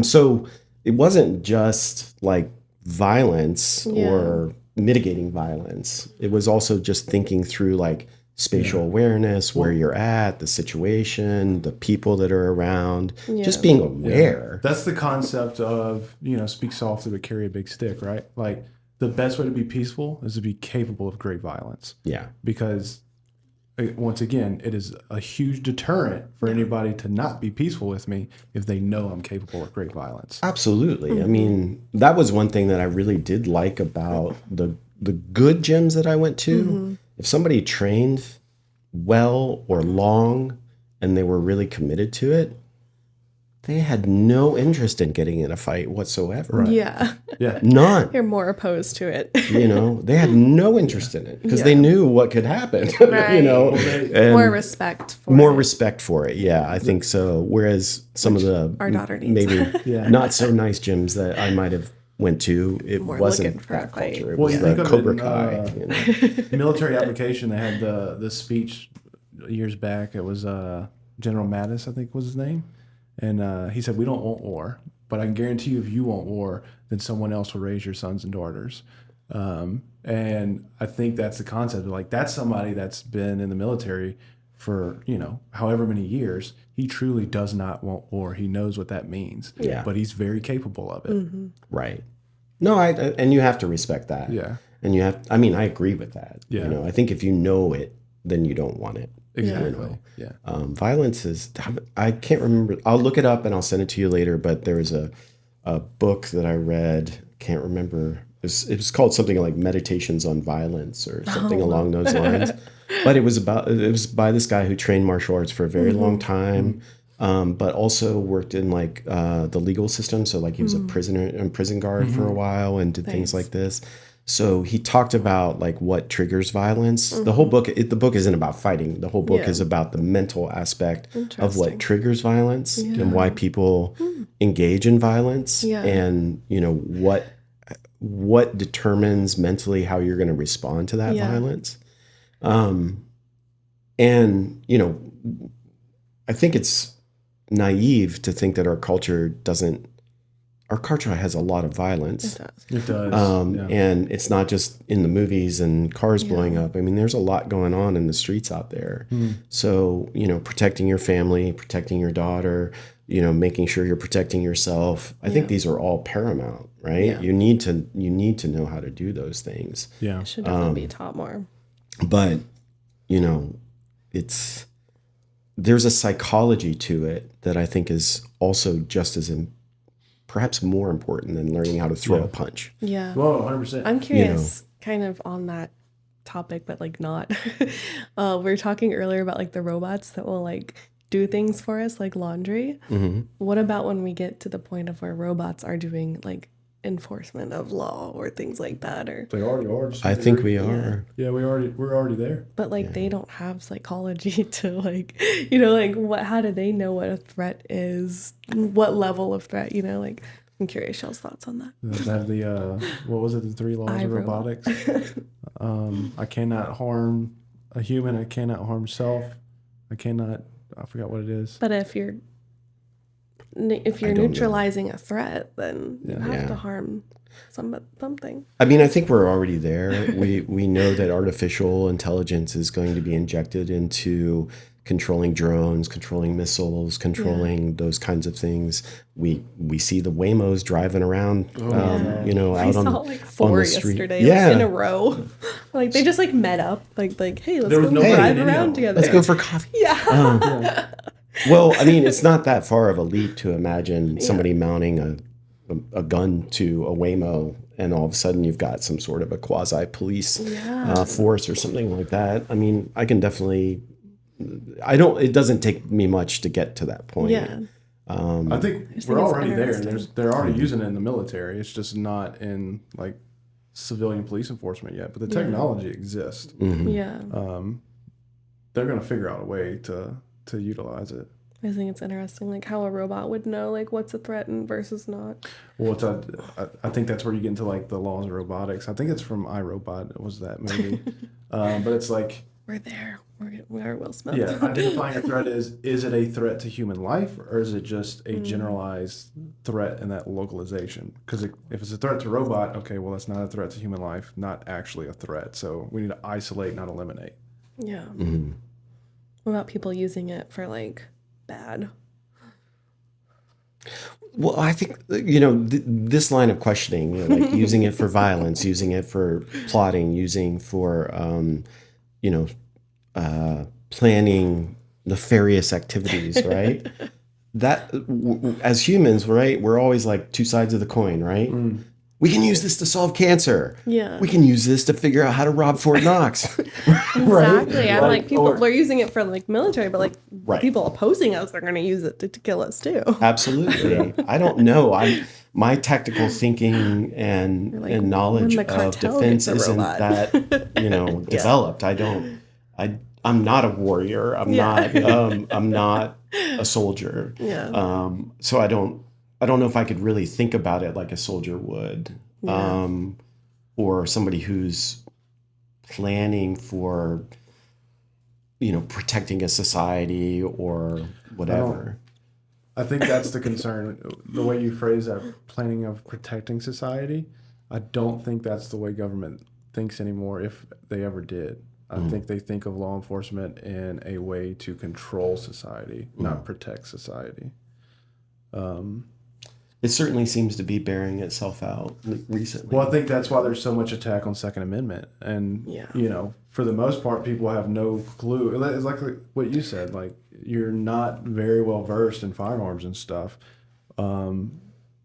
So it wasn't just like violence or mitigating violence. It was also just thinking through like spatial awareness, where you're at, the situation, the people that are around, just being aware. That's the concept of, speak softly but carry a big stick, right? Like the best way to be peaceful is to be capable of great violence. Yeah. Because once again, it is a huge deterrent for anybody to not be peaceful with me if they know I'm capable of great violence. Absolutely. Mm-hmm. I mean, that was one thing that I really did like about the good gyms that I went to. Mm-hmm. If somebody trained well or long and they were really committed to it, they had no interest in getting in a fight whatsoever. Right. Yeah. None. You're more opposed to it. They had no interest in it because they knew what could happen. Right. And more respect for more it. respect for it. Yeah, I think so. Whereas some of the our daughter needs. maybe not so nice gyms that I might have went to, it More wasn't looking for a that fight. culture. It Well, was you think the of Cobra it in, Kai. You know? military application. They had the speech years back. It was General Mattis, I think was his name, and he said, "We don't want war, but I can guarantee you, if you want war, then someone else will raise your sons and daughters." And I think that's the concept. Like, that's somebody that's been in the military for, however many years. He truly does not want war. He knows what that means. Yeah. But he's very capable of it. Right. No, and you have to respect that. Yeah. And I agree with that. Yeah. I think if you know it, then you don't want it. Exactly. Yeah. Violence is, I can't remember. I'll look it up and I'll send it to you later. But there was a book that I read. Can't remember. It was called something like Meditations on Violence or something along those lines. But it was by this guy who trained martial arts for a very long time, but also worked in like the legal system. So like he was a prison guard for a while and did things like this. So he talked about like what triggers violence. The whole book, the book isn't about fighting. The whole book is about the mental aspect of what triggers violence and why people engage in violence and, what determines mentally how you're going to respond to that violence. And, I think it's naive to think that our culture has a lot of violence. It does. And it's not just in the movies and cars blowing up. I mean, there's a lot going on in the streets out there. So, protecting your family, protecting your daughter, making sure you're protecting yourself. I think these are all paramount, right? Yeah. You need to know how to do those things. Yeah. It should definitely be taught more. But, there's a psychology to it that I think is also just as perhaps more important than learning how to throw a punch. Yeah. Well, 100%. I'm curious kind of on that topic, but like not. We were talking earlier about like the robots that will like do things for us like laundry. What about when we get to the point of where robots are doing like enforcement of law or things like that? Or They already are. I think we are. Yeah, we're already there. but like they don't have psychology to like, like how do they know what a threat is? What level of threat, like I'm curious y'all's thoughts on that. They have the what was it? The 3 laws of robotics. I cannot harm a human. I cannot harm self. I forgot what it is. But if you're neutralizing a threat, then you have to harm something. I mean, I think we're already there. We know that artificial intelligence is going to be injected into controlling drones, controlling missiles, controlling those kinds of things. We see the Waymos driving around, out saw on like 4 the street. yesterday, like, in a row. Like they just like met up, like hey, let's go drive around together. Let's go for coffee. Yeah. Well, I mean, it's not that far of a leap to imagine somebody mounting a gun to a Waymo, and all of a sudden you've got some sort of a quasi-police force or something like that. I mean, I can definitely. It doesn't take me much to get to that point. Yeah. I think we're already there. They're already using it in the military. It's just not in like civilian police enforcement yet, but the technology exists. Yeah. They're going to figure out a way to utilize it. I think it's interesting, like how a robot would know like what's a threat and versus not. Well, I think that's where you get into like the laws of robotics. I think it's from iRobot. It was that movie, but it's like We're there. We are Will Smith. yeah, identifying a threat is it a threat to human life or is it just a generalized threat in that localization? Because if it's a threat to robot, okay, well that's not a threat to human life, not actually a threat. So we need to isolate, not eliminate. Yeah. What about people using it for like bad? Well, I think, this line of questioning, like using it for violence, using it for plotting, using for, planning nefarious activities, right? As humans, right, we're always like two sides of the coin, right? We can use this to solve cancer. Yeah. We can use this to figure out how to rob Fort Knox. Exactly. I'm like people we're using it for like military, but like people opposing us are going to use it to kill us too. Absolutely. I don't know. My tactical thinking and knowledge of defense isn't that developed. I'm not a warrior. I'm not a soldier. Yeah. So I don't I don't know if I could really think about it like a soldier would, or somebody who's planning for, protecting a society or whatever. I think that's the concern. The way you phrase that, planning of protecting society, I don't think that's the way government thinks anymore, if they ever did. I think they think of law enforcement in a way to control society, not protect society. It certainly seems to be bearing itself out recently. Well, I think that's why there's so much attack on Second Amendment. And, for the most part, people have no clue. It's like what you said, like, you're not very well versed in firearms and stuff. Well,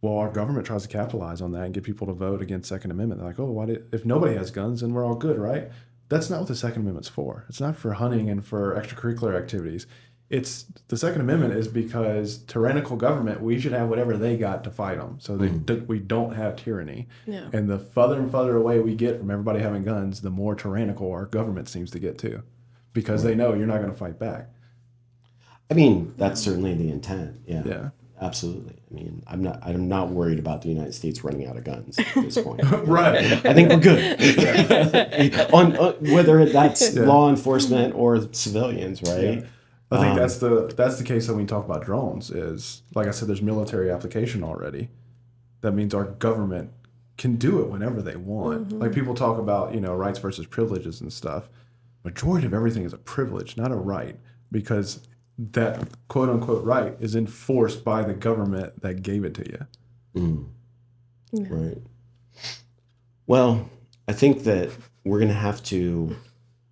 our government tries to capitalize on that and get people to vote against Second Amendment. They're like, if nobody has guns, then we're all good, right? That's not what the Second Amendment's for. It's not for hunting and for extracurricular activities. The Second Amendment is because tyrannical government, we should have whatever they got to fight them. So we don't have tyranny. Yeah. And the further and further away we get from everybody having guns, the more tyrannical our government seems to get too, because they know you're not going to fight back. I mean, that's certainly the intent. Yeah. Yeah. Absolutely. I mean, I'm not worried about the United States running out of guns at this point. Right. I think we're good. on whether that's law enforcement or civilians, right? Yeah. I think that's the case that when we talk about drones is, like I said, there's military application already. That means our government can do it whenever they want. Like people talk about, rights versus privileges and stuff. Majority of everything is a privilege, not a right, because that quote unquote right is enforced by the government that gave it to you. Yeah. Right. Well, I think that we're going to have to.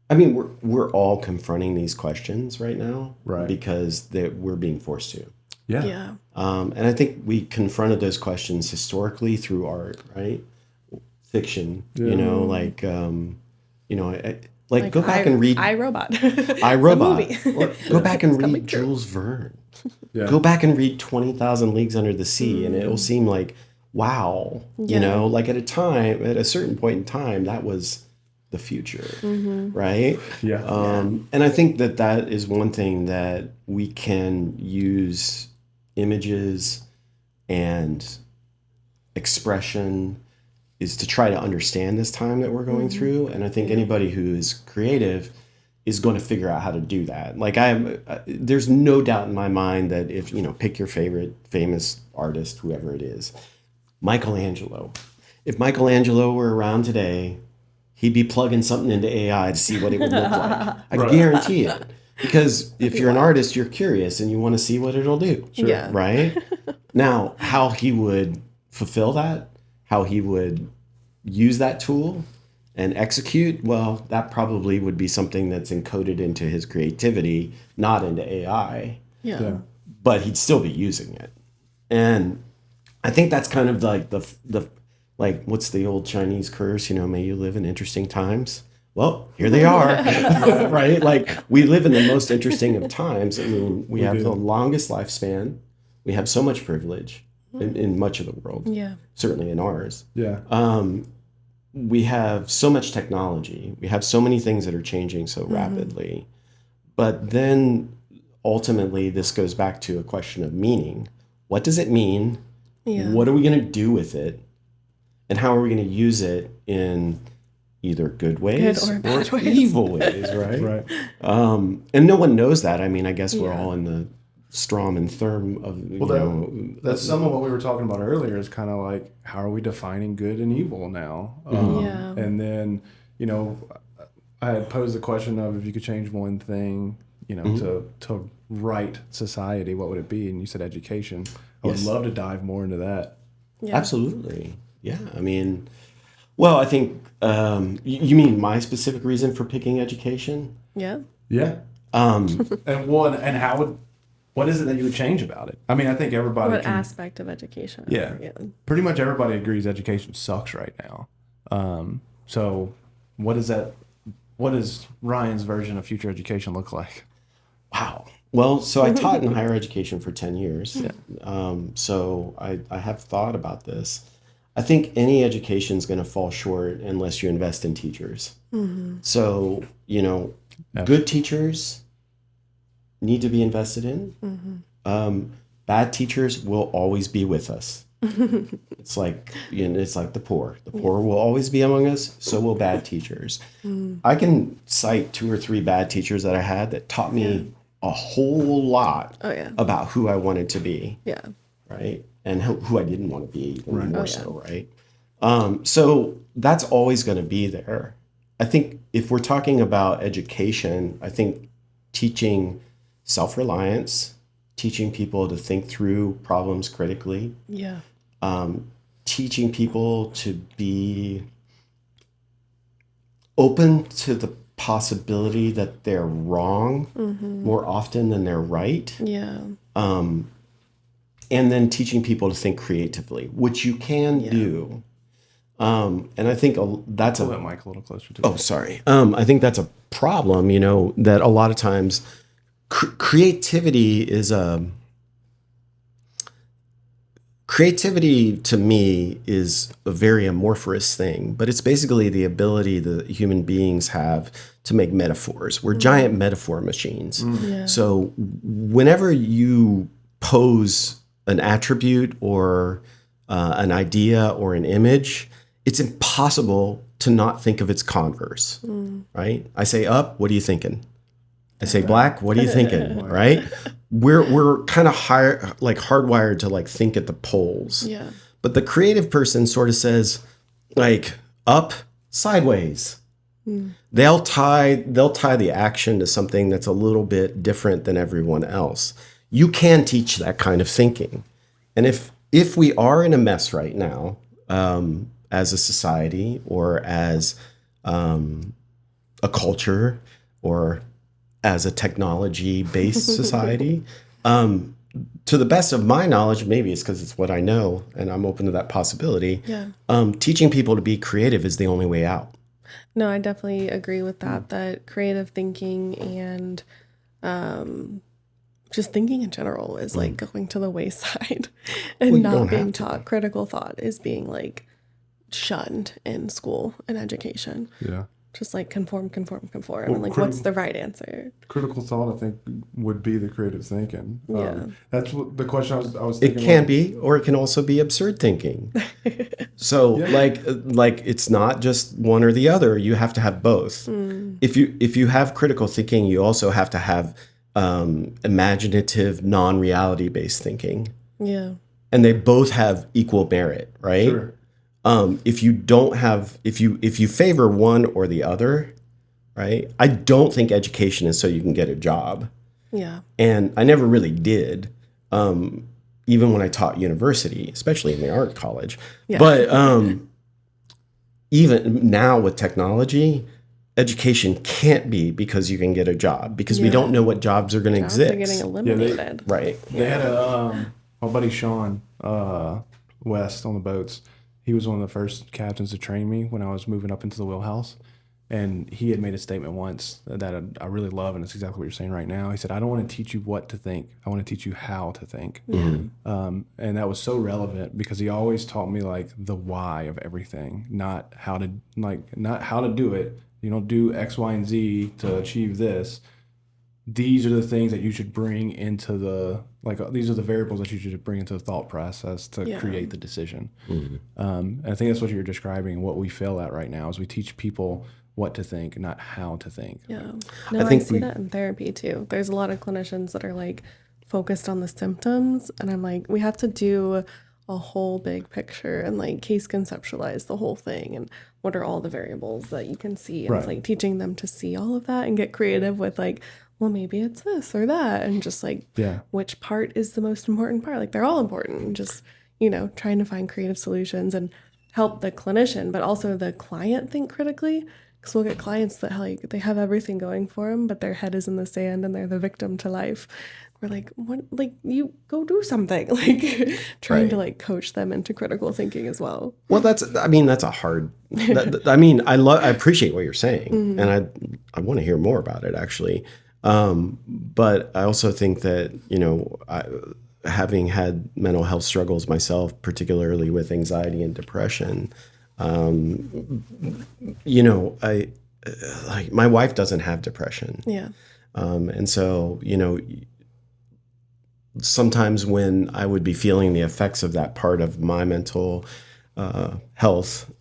I mean, we're all confronting these questions right now, right? Because we're being forced to. Yeah. Yeah. And I think we confronted those questions historically through art, right? Fiction, like go back and read iRobot. iRobot. Go back and read Jules Verne. Yeah. Go back and read 20,000 Leagues Under the Sea, and it'll seem like, wow, like at a certain point in time, that was the future, right? Yeah. And I think that is one thing that we can use images and expression is to try to understand this time that we're going through. And I think anybody who is creative is going to figure out how to do that. Like there's no doubt in my mind that if, pick your favorite famous artist, whoever it is, Michelangelo. If Michelangelo were around today, he'd be plugging something into AI to see what it would look like. I guarantee it. Because if you're an artist, you're curious and you want to see what it'll do. Sure. Yeah. Right? Now, how he would fulfill that, how he would use that tool and execute, well, that probably would be something that's encoded into his creativity, not into AI. Yeah. But he'd still be using it. And I think that's kind of like the like, what's the old Chinese curse? May you live in interesting times. Well, here they are, right? Like, we live in the most interesting of times. I mean, we have the longest lifespan. We have so much privilege in much of the world. Yeah. Certainly in ours. Yeah. We have so much technology. We have so many things that are changing so rapidly. But then, ultimately, this goes back to a question of meaning. What does it mean? Yeah. What are we going to do with it? And how are we going to use it in either good ways or evil ways, right? Right. And no one knows that. I mean, I guess we're all in the Strom and Therm of, that's some of what we were talking about earlier is kind of like, how are we defining good and evil now? And then, I had posed the question of if you could change one thing, to right society, what would it be? And you said education. I would love to dive more into that. Yeah. Absolutely. Yeah, I mean, well, I think you mean my specific reason for picking education? Yeah. Yeah. And how what is it that you would change about it? I mean, I think everybody. What aspect of education? Yeah. Pretty much everybody agrees education sucks right now. So, what does Ryan's version of future education look like? Wow. Well, so I taught in higher education for 10 years. Yeah. So I have thought about this. I think any education is going to fall short unless you invest in teachers. So, good teachers need to be invested in. bad teachers will always be with us. It's like, it's like the poor. The poor will always be among us. So will bad teachers. I can cite 2 or 3 bad teachers that I had that taught me a whole lot about who I wanted to be. Yeah. Right. And who I didn't want to be even more so. Right. So that's always going to be there. I think if we're talking about education, I think teaching self-reliance, teaching people to think through problems critically. Yeah. Teaching people to be open to the possibility that they're wrong more often than they're right. Yeah. And then teaching people to think creatively, which you can do. And I think that's Pull that mic a little closer to Oh, sorry. I think that's a problem, that a lot of times creativity is creativity to me is a very amorphous thing, but it's basically the ability that human beings have to make metaphors. We're giant metaphor machines. Yeah. So whenever you pose an attribute or an idea or an image, it's impossible to not think of its converse, right? I say up, what are you thinking? I say black, what are you thinking, right? We're kind of hardwired to think at the poles. Yeah. But the creative person sort of says up, sideways. They'll tie the action to something that's a little bit different than everyone else. You can teach that kind of thinking. And if we are in a mess right now, as a society or as a culture or as a technology-based society, to the best of my knowledge, maybe it's because it's what I know and I'm open to that possibility, teaching people to be creative is the only way out. No, I definitely agree with that creative thinking and just thinking in general is going to the wayside and not being taught. Critical thought is being shunned in school and education. Yeah. Just conform. And what's the right answer? Critical thought, I think, would be the creative thinking. Yeah. That's what the question I was thinking. It can be, or it can also be absurd thinking. So it's not just one or the other. You have to have both. If you have critical thinking, you also have to have imaginative, non-reality based thinking. Yeah. And they both have equal merit, right? Sure. If you favor one or the other, right? I don't think education is so you can get a job. Yeah. And I never really did, even when I taught university, especially in the art college. Yeah. But even now with technology, education can't be because you can get a job because we don't know what jobs are going to exist. They're getting eliminated. Right. They had my buddy Sean West on the boats. He was one of the first captains to train me when I was moving up into the wheelhouse. And he had made a statement once that I really love, and it's exactly what you're saying right now. He said, I don't want to teach you what to think. I want to teach you how to think. And that was so relevant because he always taught me the why of everything, not how to do it. You don't do X, Y, and Z to achieve this. These are the things that you should bring into these are the variables that you should bring into the thought process to create the decision. And I think that's what you're describing. What we fail at right now is we teach people what to think, not how to think. Yeah. No, I see that in therapy too. There's a lot of clinicians that are focused on the symptoms, and I'm we have to do a whole big picture and case conceptualize the whole thing and what are all the variables that you can see. And it's teaching them to see all of that and get creative with well, maybe it's this or that, and just which part is the most important part? They're all important. Just trying to find creative solutions and help the clinician, but also the client think critically. Because we'll get clients that they have everything going for them, but their head is in the sand and they're the victim to life. We're what? You go do something. Trying to coach them into critical thinking as well. Well, that's a hard. I appreciate what you're saying, and I want to hear more about it actually. But I also think that having had mental health struggles myself, particularly with anxiety and depression. My wife doesn't have depression. Yeah. And so, sometimes when I would be feeling the effects of that part of my mental health,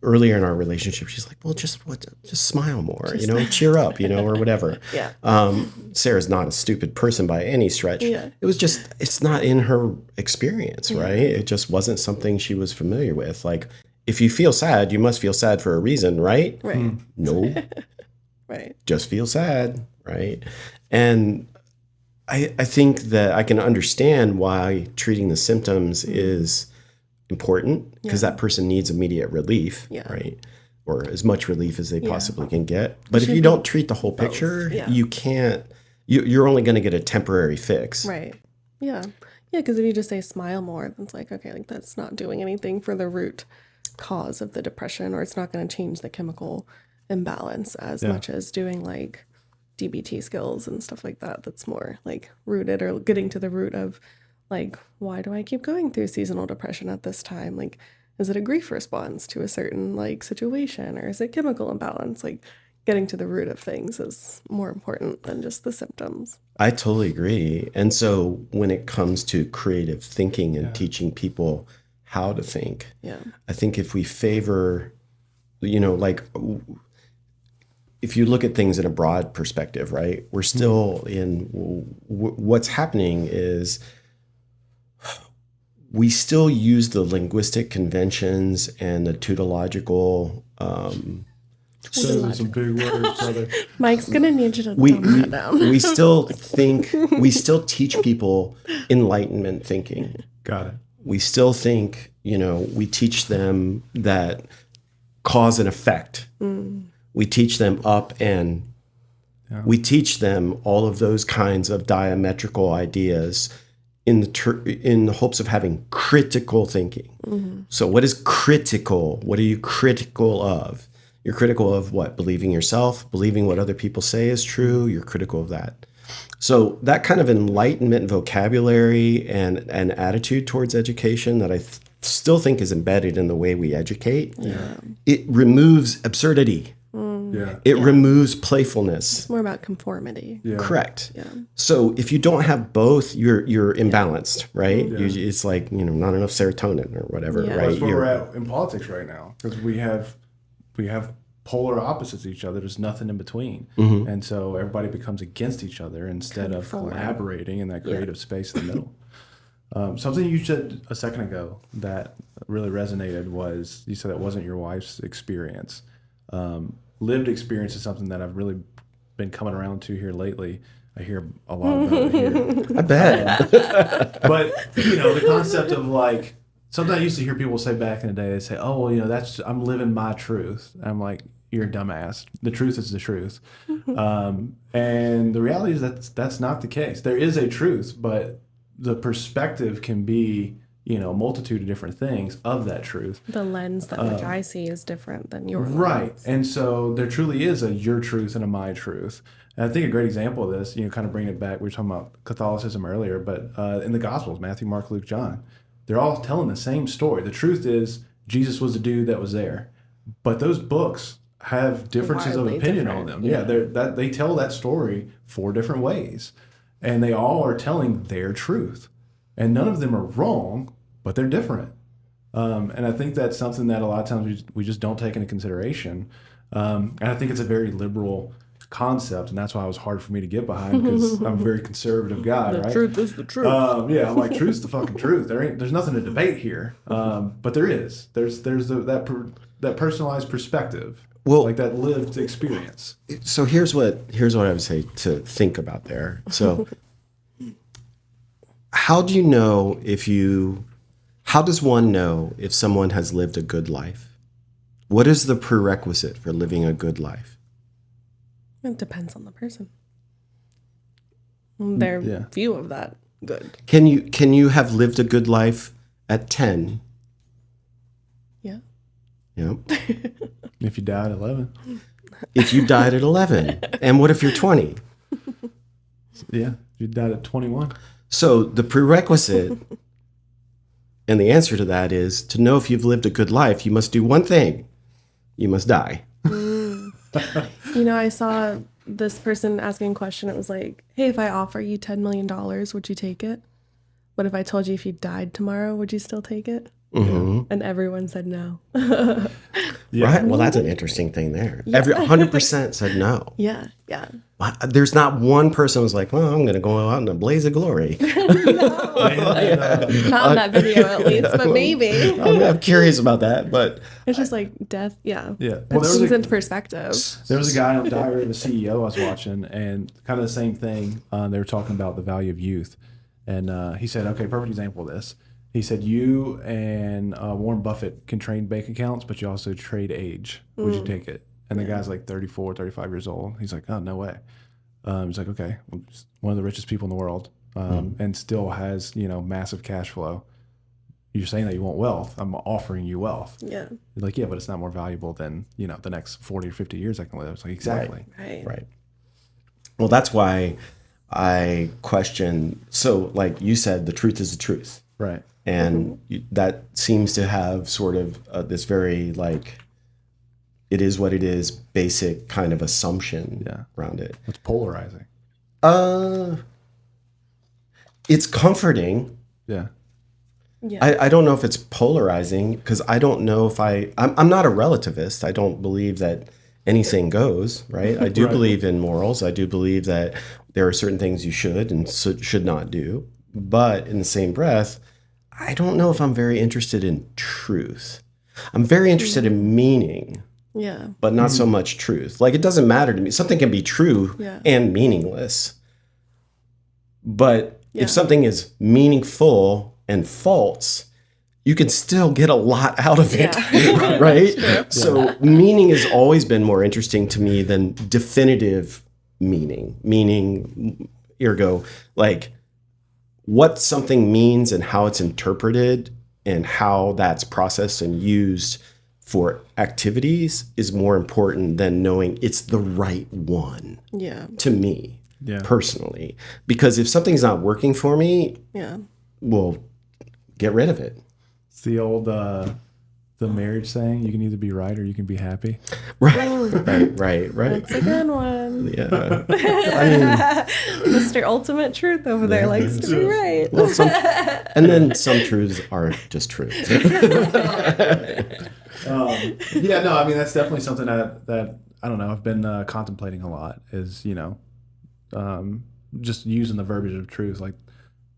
earlier in our relationship, she's like, well, just smile more, cheer up, or whatever. Yeah. Sarah's not a stupid person by any stretch. Yeah. It was just, it's not in her experience, right? It just wasn't something she was familiar with. Like, if you feel sad, you must feel sad for a reason, right? Right. No. Right. Just feel sad, right? And I think that I can understand why treating the symptoms is important, because that person needs immediate relief, right? Or as much relief as they possibly can get. But if you don't treat the whole picture, you can't, you're only going to get a temporary fix. Right. Yeah. Yeah, because if you just say smile more, it's like, okay, like that's not doing anything for the root cause of the depression, or it's not going to change the chemical imbalance as much as doing like DBT skills and stuff like that. That's more like rooted, or getting to the root of like, why do I keep going through seasonal depression at this time? Like, is it a grief response to a certain like situation, or is it chemical imbalance? Like, getting to the root of things is more important than just the symptoms. I totally agree. And so when it comes to creative thinking and teaching people how to think, I think if we favor, like, if you look at things in a broad perspective, right, we're still in what's happening is we still use the linguistic conventions and the tautological. So some big words, brother. Mike's gonna need you to dumb that down. we still teach people Enlightenment thinking. Got it. We still think, we teach them that cause and effect. We teach them up and we teach them all of those kinds of diametrical ideas in the hopes of having critical thinking. So what is critical? What are you critical of? You're critical of what? Believing yourself, believing what other people say is true. You're critical of that. So that kind of Enlightenment vocabulary and attitude towards education that I still think is embedded in the way we educate, it removes absurdity. It removes playfulness. It's more about conformity. Correct. So if you don't have both, you're imbalanced, right? It's like, not enough serotonin or whatever, right? That's where we're at in politics right now, because we have polar opposites of each other. There's nothing in between. And so everybody becomes against each other instead of collaborating in that creative space in the middle. Something you said a second ago that really resonated was, you said that wasn't your wife's experience. Lived experience is something that I've really been coming around to here lately. I hear a lot about it here. I bet. But, the concept of like, something I used to hear people say back in the day, they say, oh, well, I'm living my truth. I'm like, you're a dumbass. The truth is the truth. And the reality is that's not the case. There is a truth, but the perspective can be, a multitude of different things of that truth. The lens that which I see is different than your right. lens. And so there truly is a your truth and a my truth. And I think a great example of this, kind of bringing it back, we were talking about Catholicism earlier, but in the Gospels, Matthew, Mark, Luke, John, they're all telling the same story. The truth is Jesus was the dude that was there. But those books have differences of opinion on them. They tell that story 4 different ways. And they all are telling their truth. And none of them are wrong, but they're different. And I think that's something that a lot of times we just don't take into consideration. And I think it's a very liberal concept, and that's why it was hard for me to get behind, because I'm a very conservative guy, right? The truth is the truth. I'm like, truth's the fucking truth. There's nothing to debate here. But there is. There's that personalized perspective. Well, like that lived experience. So here's what I would say to think about there. So how do you know how does one know if someone has lived a good life? What is the prerequisite for living a good life? It depends on the person. Their view of that good. Can you have lived a good life at 10? Yeah. Yep. If you died at 11. If you died at 11. And what if you're 20? Yeah, you died at 21. So the prerequisite and the answer to that is, to know if you've lived a good life, you must do one thing. You must die. I saw this person asking a question, it was like, hey, if I offer you $10 million, would you take it? But if I told you if you died tomorrow, would you still take it? Mm-hmm. And everyone said no. Right. Well, that's an interesting thing there. Every 100% said no. Yeah. There's not one person who was like, well, I'm going to go out in a blaze of glory. Not in that video, at least, but maybe. I'm curious about that, but It's just like death. Yeah. Yeah. Well, puts things into perspective. There was a guy on Diary of a CEO I was watching, and kind of the same thing. They were talking about the value of youth. And he said, okay, perfect example of this. He said, you and Warren Buffett can trade bank accounts, but you also trade age. Would you take it? And the guy's like 34, 35 years old. He's like, oh, no way. He's like, okay, well, one of the richest people in the world and still has, massive cash flow. You're saying that you want wealth. I'm offering you wealth. Yeah. You're like, yeah, but it's not more valuable than, the next 40 or 50 years I can live. It's like, exactly. Right. Well, that's why I question. So like you said, the truth is the truth. Right. And that seems to have sort of this very like, it is what it is, basic kind of assumption around it. It's polarizing. It's comforting. Yeah. I don't know if it's polarizing because I don't know if I'm not a relativist. I don't believe that anything goes, right? I do believe in morals. I do believe that there are certain things you should and should not do. But in the same breath, I don't know if I'm very interested in truth. I'm very interested in meaning. Yeah. But not so much truth. Like, it doesn't matter to me. Something can be true and meaningless. But if something is meaningful and false, you can still get a lot out of it, right? So meaning has always been more interesting to me than definitive meaning. Meaning, ergo, like what something means and how it's interpreted and how that's processed and used for activities is more important than knowing it's the right one to me personally. Because if something's not working for me, well, get rid of it. It's the old the marriage saying, you can either be right or you can be happy. Right. That's a good one. Yeah. Mr. Ultimate Truth over there likes to be right. Well, and then some truths are just truths. That's definitely something that I don't know, I've been contemplating a lot is, just using the verbiage of truth. Like,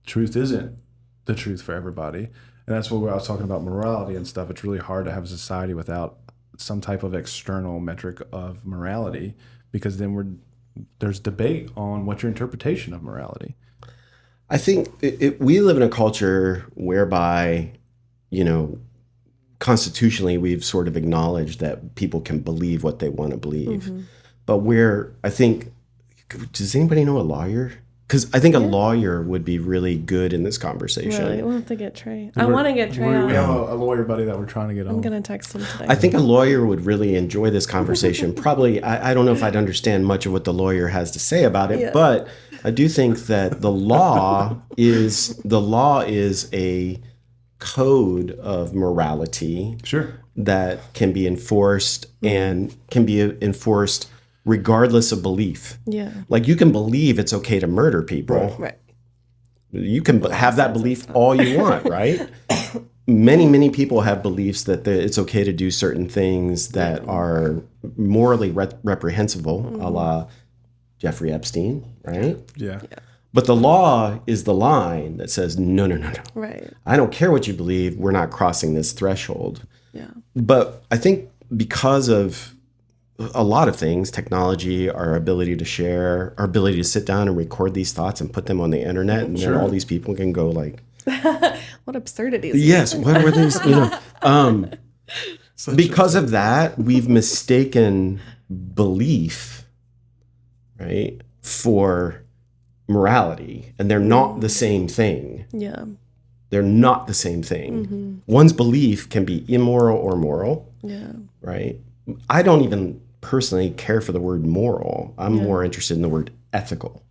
truth isn't the truth for everybody. And that's what I was talking about, morality and stuff. It's really hard to have a society without some type of external metric of morality, because then there's debate on what's your interpretation of morality. I think we live in a culture whereby, constitutionally we've sort of acknowledged that people can believe what they want to believe. But does anybody know a lawyer? Because I think a lawyer would be really good in this conversation. Really? We'll have to get Trey. I want to get Trey on. We have a lawyer buddy that we're trying to get on. I'm going to text him today. I think a lawyer would really enjoy this conversation. Probably, I don't know if I'd understand much of what the lawyer has to say about it, but I do think that the law is a code of morality that can be enforced and can be enforced regardless of belief. Yeah. Like, you can believe it's okay to murder people. Right. You can have that belief all you want, right? Many people have beliefs that it's okay to do certain things that are morally reprehensible, a la Jeffrey Epstein, right? Yeah. But the law is the line that says, no. Right. I don't care what you believe. We're not crossing this threshold. Yeah. But I think because of a lot of things, technology, our ability to share, our ability to sit down and record these thoughts and put them on the internet, and then all these people can go like, what absurdities. Yes, what were these, because of that, we've mistaken belief, right, for morality, and they're not the same thing. Yeah. They're not the same thing. One's belief can be immoral or moral. Yeah. Right? I don't even personally care for the word moral. I'm more interested in the word ethical.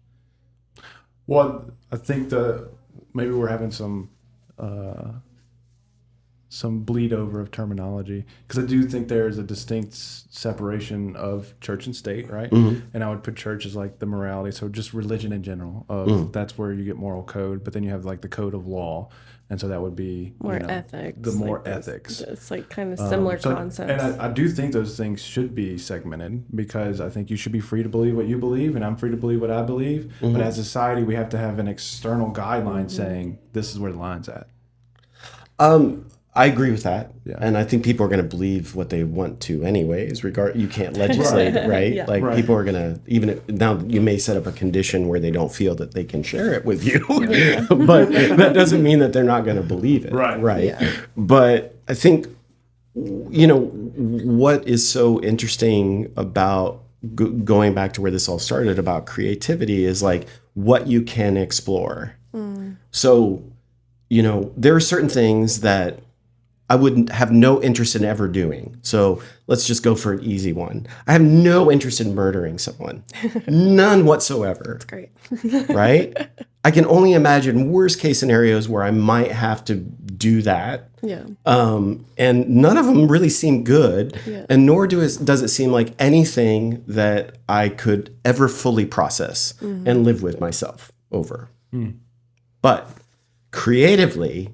Well, I think maybe we're having some some bleed over of terminology, because I do think there's a distinct separation of church and state, right? And I would put church as like the morality, so just religion in general. That's where you get moral code, but then you have like the code of law, and so that would be more ethics. The more like ethics. It's like kind of similar concepts. And I do think those things should be segmented, because I think you should be free to believe what you believe, and I'm free to believe what I believe. But as a society, we have to have an external guideline saying this is where the line's at. I agree with that. Yeah. And I think people are going to believe what they want to anyways. You can't legislate it, right? Yeah. Like people are going to, even if, now you may set up a condition where they don't feel that they can share it with you, but that doesn't mean that they're not going to believe it. Right. Yeah. But I think, what is so interesting about going back to where this all started about creativity is like what you can explore. So, there are certain things that I wouldn't have no interest in ever doing. So let's just go for an easy one. I have no interest in murdering someone. None whatsoever. That's great. Right? I can only imagine worst case scenarios where I might have to do that. Yeah. And none of them really seem good. Yeah. And nor does it seem like anything that I could ever fully process and live with myself over. But creatively,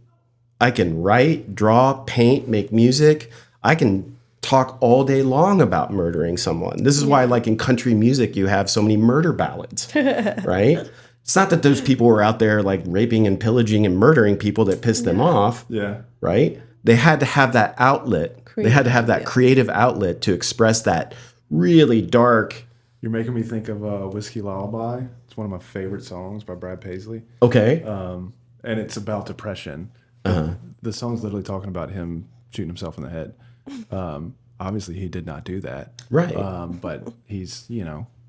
I can write, draw, paint, make music. I can talk all day long about murdering someone. This is why, like in country music, you have so many murder ballads, right? It's not that those people were out there like raping and pillaging and murdering people that pissed them off, right? They had to have that outlet. They had to have that creative outlet to express that really dark. You're making me think of Whiskey Lullaby. It's one of my favorite songs by Brad Paisley. Okay. And it's about depression. The song's literally talking about him shooting himself in the head. Obviously, he did not do that. Right. But he's,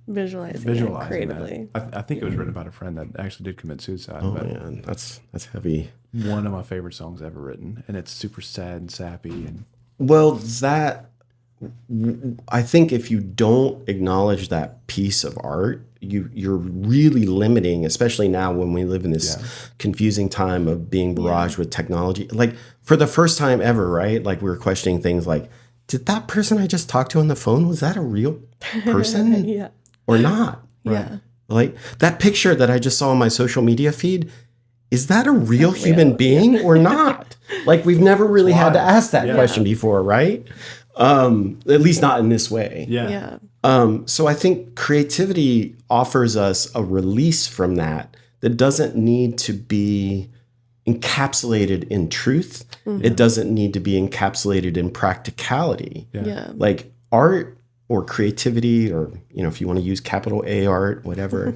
Visualizing visualizing creatively. that. I think it was written about a friend that actually did commit suicide. Oh, but man. That's heavy. one of my favorite songs ever written. And it's super sad and sappy. And Well, I think if you don't acknowledge that piece of art, you're really limiting, especially now when we live in this confusing time of being barraged with technology. Like for the first time ever, right? Like we were questioning things like, did that person I just talked to on the phone, was that a real person or not? Yeah. Like that picture that I just saw on my social media feed, is that a real human being or not? Like we've never really had to ask that question before, right? At least not in this way. Yeah. So I think creativity offers us a release from that doesn't need to be encapsulated in truth. It doesn't need to be encapsulated in practicality. Yeah. Like art or creativity, or if you want to use capital A art, whatever,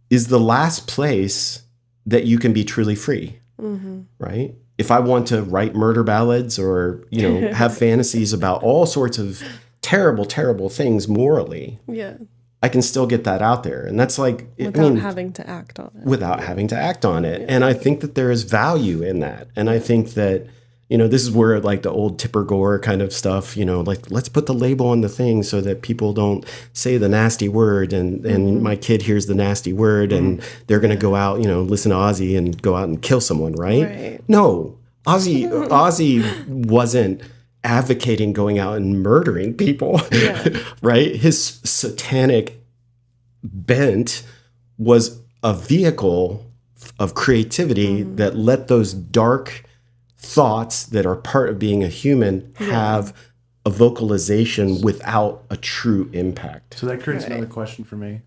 is the last place that you can be truly free. Right? If I want to write murder ballads or, have fantasies about all sorts of terrible, terrible things morally, I can still get that out there. And that's like, without having to act on it. Without having to act on it. And I think that there is value in that. And I think that, this is where like the old Tipper Gore kind of stuff, like let's put the label on the thing so that people don't say the nasty word and my kid hears the nasty word and they're going to go out, listen to Ozzy and go out and kill someone, right? No, Ozzy wasn't advocating going out and murdering people, right? His satanic bent was a vehicle of creativity that let those dark thoughts that are part of being a human have a vocalization without a true impact. So that creates another question for me.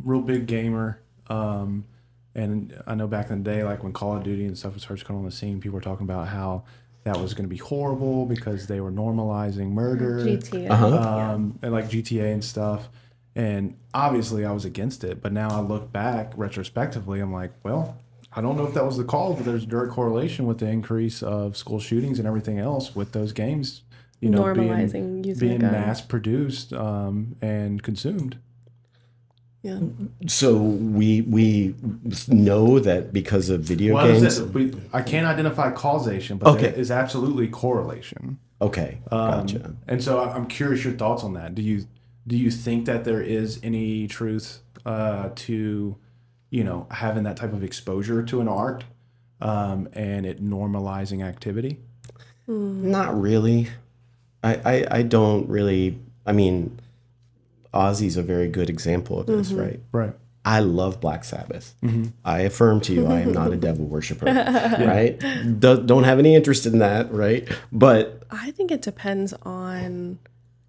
Real big gamer. And I know back in the day, like when Call of Duty and stuff was first coming on the scene, people were talking about how that was going to be horrible because they were normalizing murder. GTA. And like GTA and stuff. And obviously I was against it. But now I look back retrospectively, I'm like, well, I don't know if that was the call, but there's a direct correlation with the increase of school shootings and everything else with those games, normalizing using being a gun. mass produced and consumed. Yeah. So we know that because of video games. I can't identify causation, but there is absolutely correlation. Okay, gotcha. And so I'm curious your thoughts on that. Do you think that there is any truth to having that type of exposure to an art and it normalizing activity? Not really. I don't really. I mean, Ozzy's a very good example of this, right? Right. I love Black Sabbath. I affirm to you, I am not a devil worshiper, right? Don't have any interest in that, right? But I think it depends on,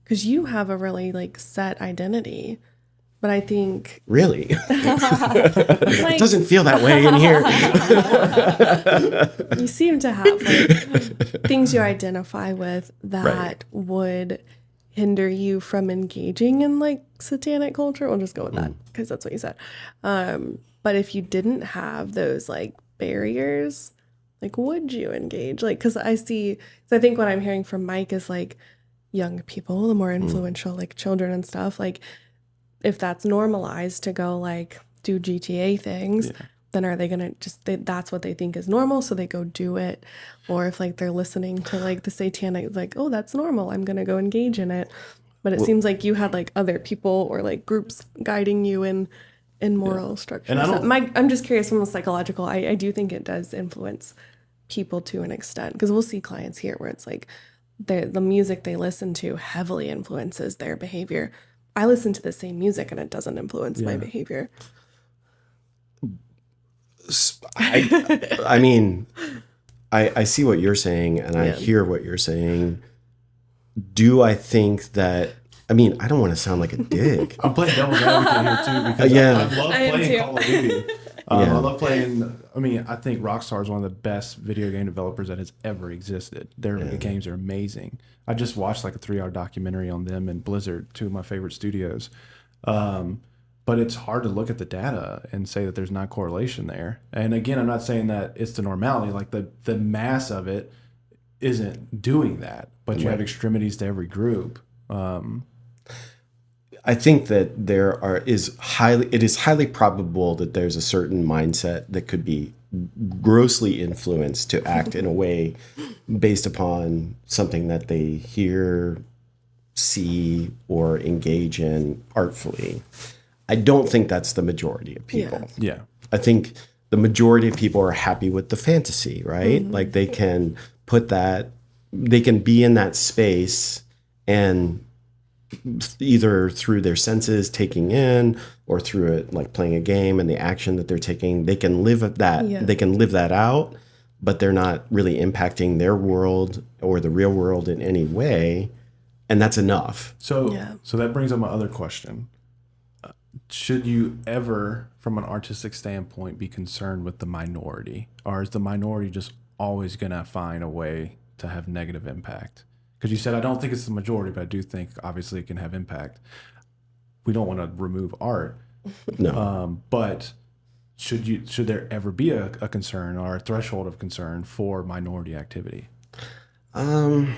because you have a really like set identity, but I think really, like, it doesn't feel that way in here. you seem to have like things you identify with that would hinder you from engaging in like satanic culture. We'll just go with that because that's what you said. But if you didn't have those like barriers, like would you engage? Like, because I think what I'm hearing from Mike is like young people, the more influential, like children and stuff, like if that's normalized to go like do GTA things, then are they gonna that's what they think is normal, so they go do it? Or if like they're listening to like the satanic, like, oh, that's normal, I'm gonna go engage in it. But it seems like you had like other people or like groups guiding you in moral structure. And I'm just curious from a psychological, I do think it does influence people to an extent, because we'll see clients here where it's like the music they listen to heavily influences their behavior. I listen to the same music and it doesn't influence my behavior. I mean, I see what you're saying and I hear what you're saying. Do I think that, I mean, I don't want to sound like a dick. I'm playing devil's advocate here too because I love playing Call of Duty. I love playing. I mean, I think Rockstar is one of the best video game developers that has ever existed. Their games are amazing. I just watched like a 3-hour documentary on them and Blizzard, two of my favorite studios. But it's hard to look at the data and say that there's not correlation there. And again, I'm not saying that it's the normality. Like the mass of it isn't doing that, but you have extremities to every group. I think that it is highly probable that there's a certain mindset that could be grossly influenced to act in a way based upon something that they hear, see, or engage in artfully. I don't think that's the majority of people. Yeah. I think the majority of people are happy with the fantasy, right? Like they can be in that space and either through their senses taking in or through it like playing a game and the action that they're taking, they can live that they can live that out, but they're not really impacting their world or the real world in any way, and that's enough. So that brings up my other question. Should you ever, from an artistic standpoint, be concerned with the minority, or is the minority just always gonna find a way to have negative impact? Because you said, I don't think it's the majority, but I do think obviously it can have impact. We don't want to remove art. No. But should there ever be a concern or a threshold of concern for minority activity? I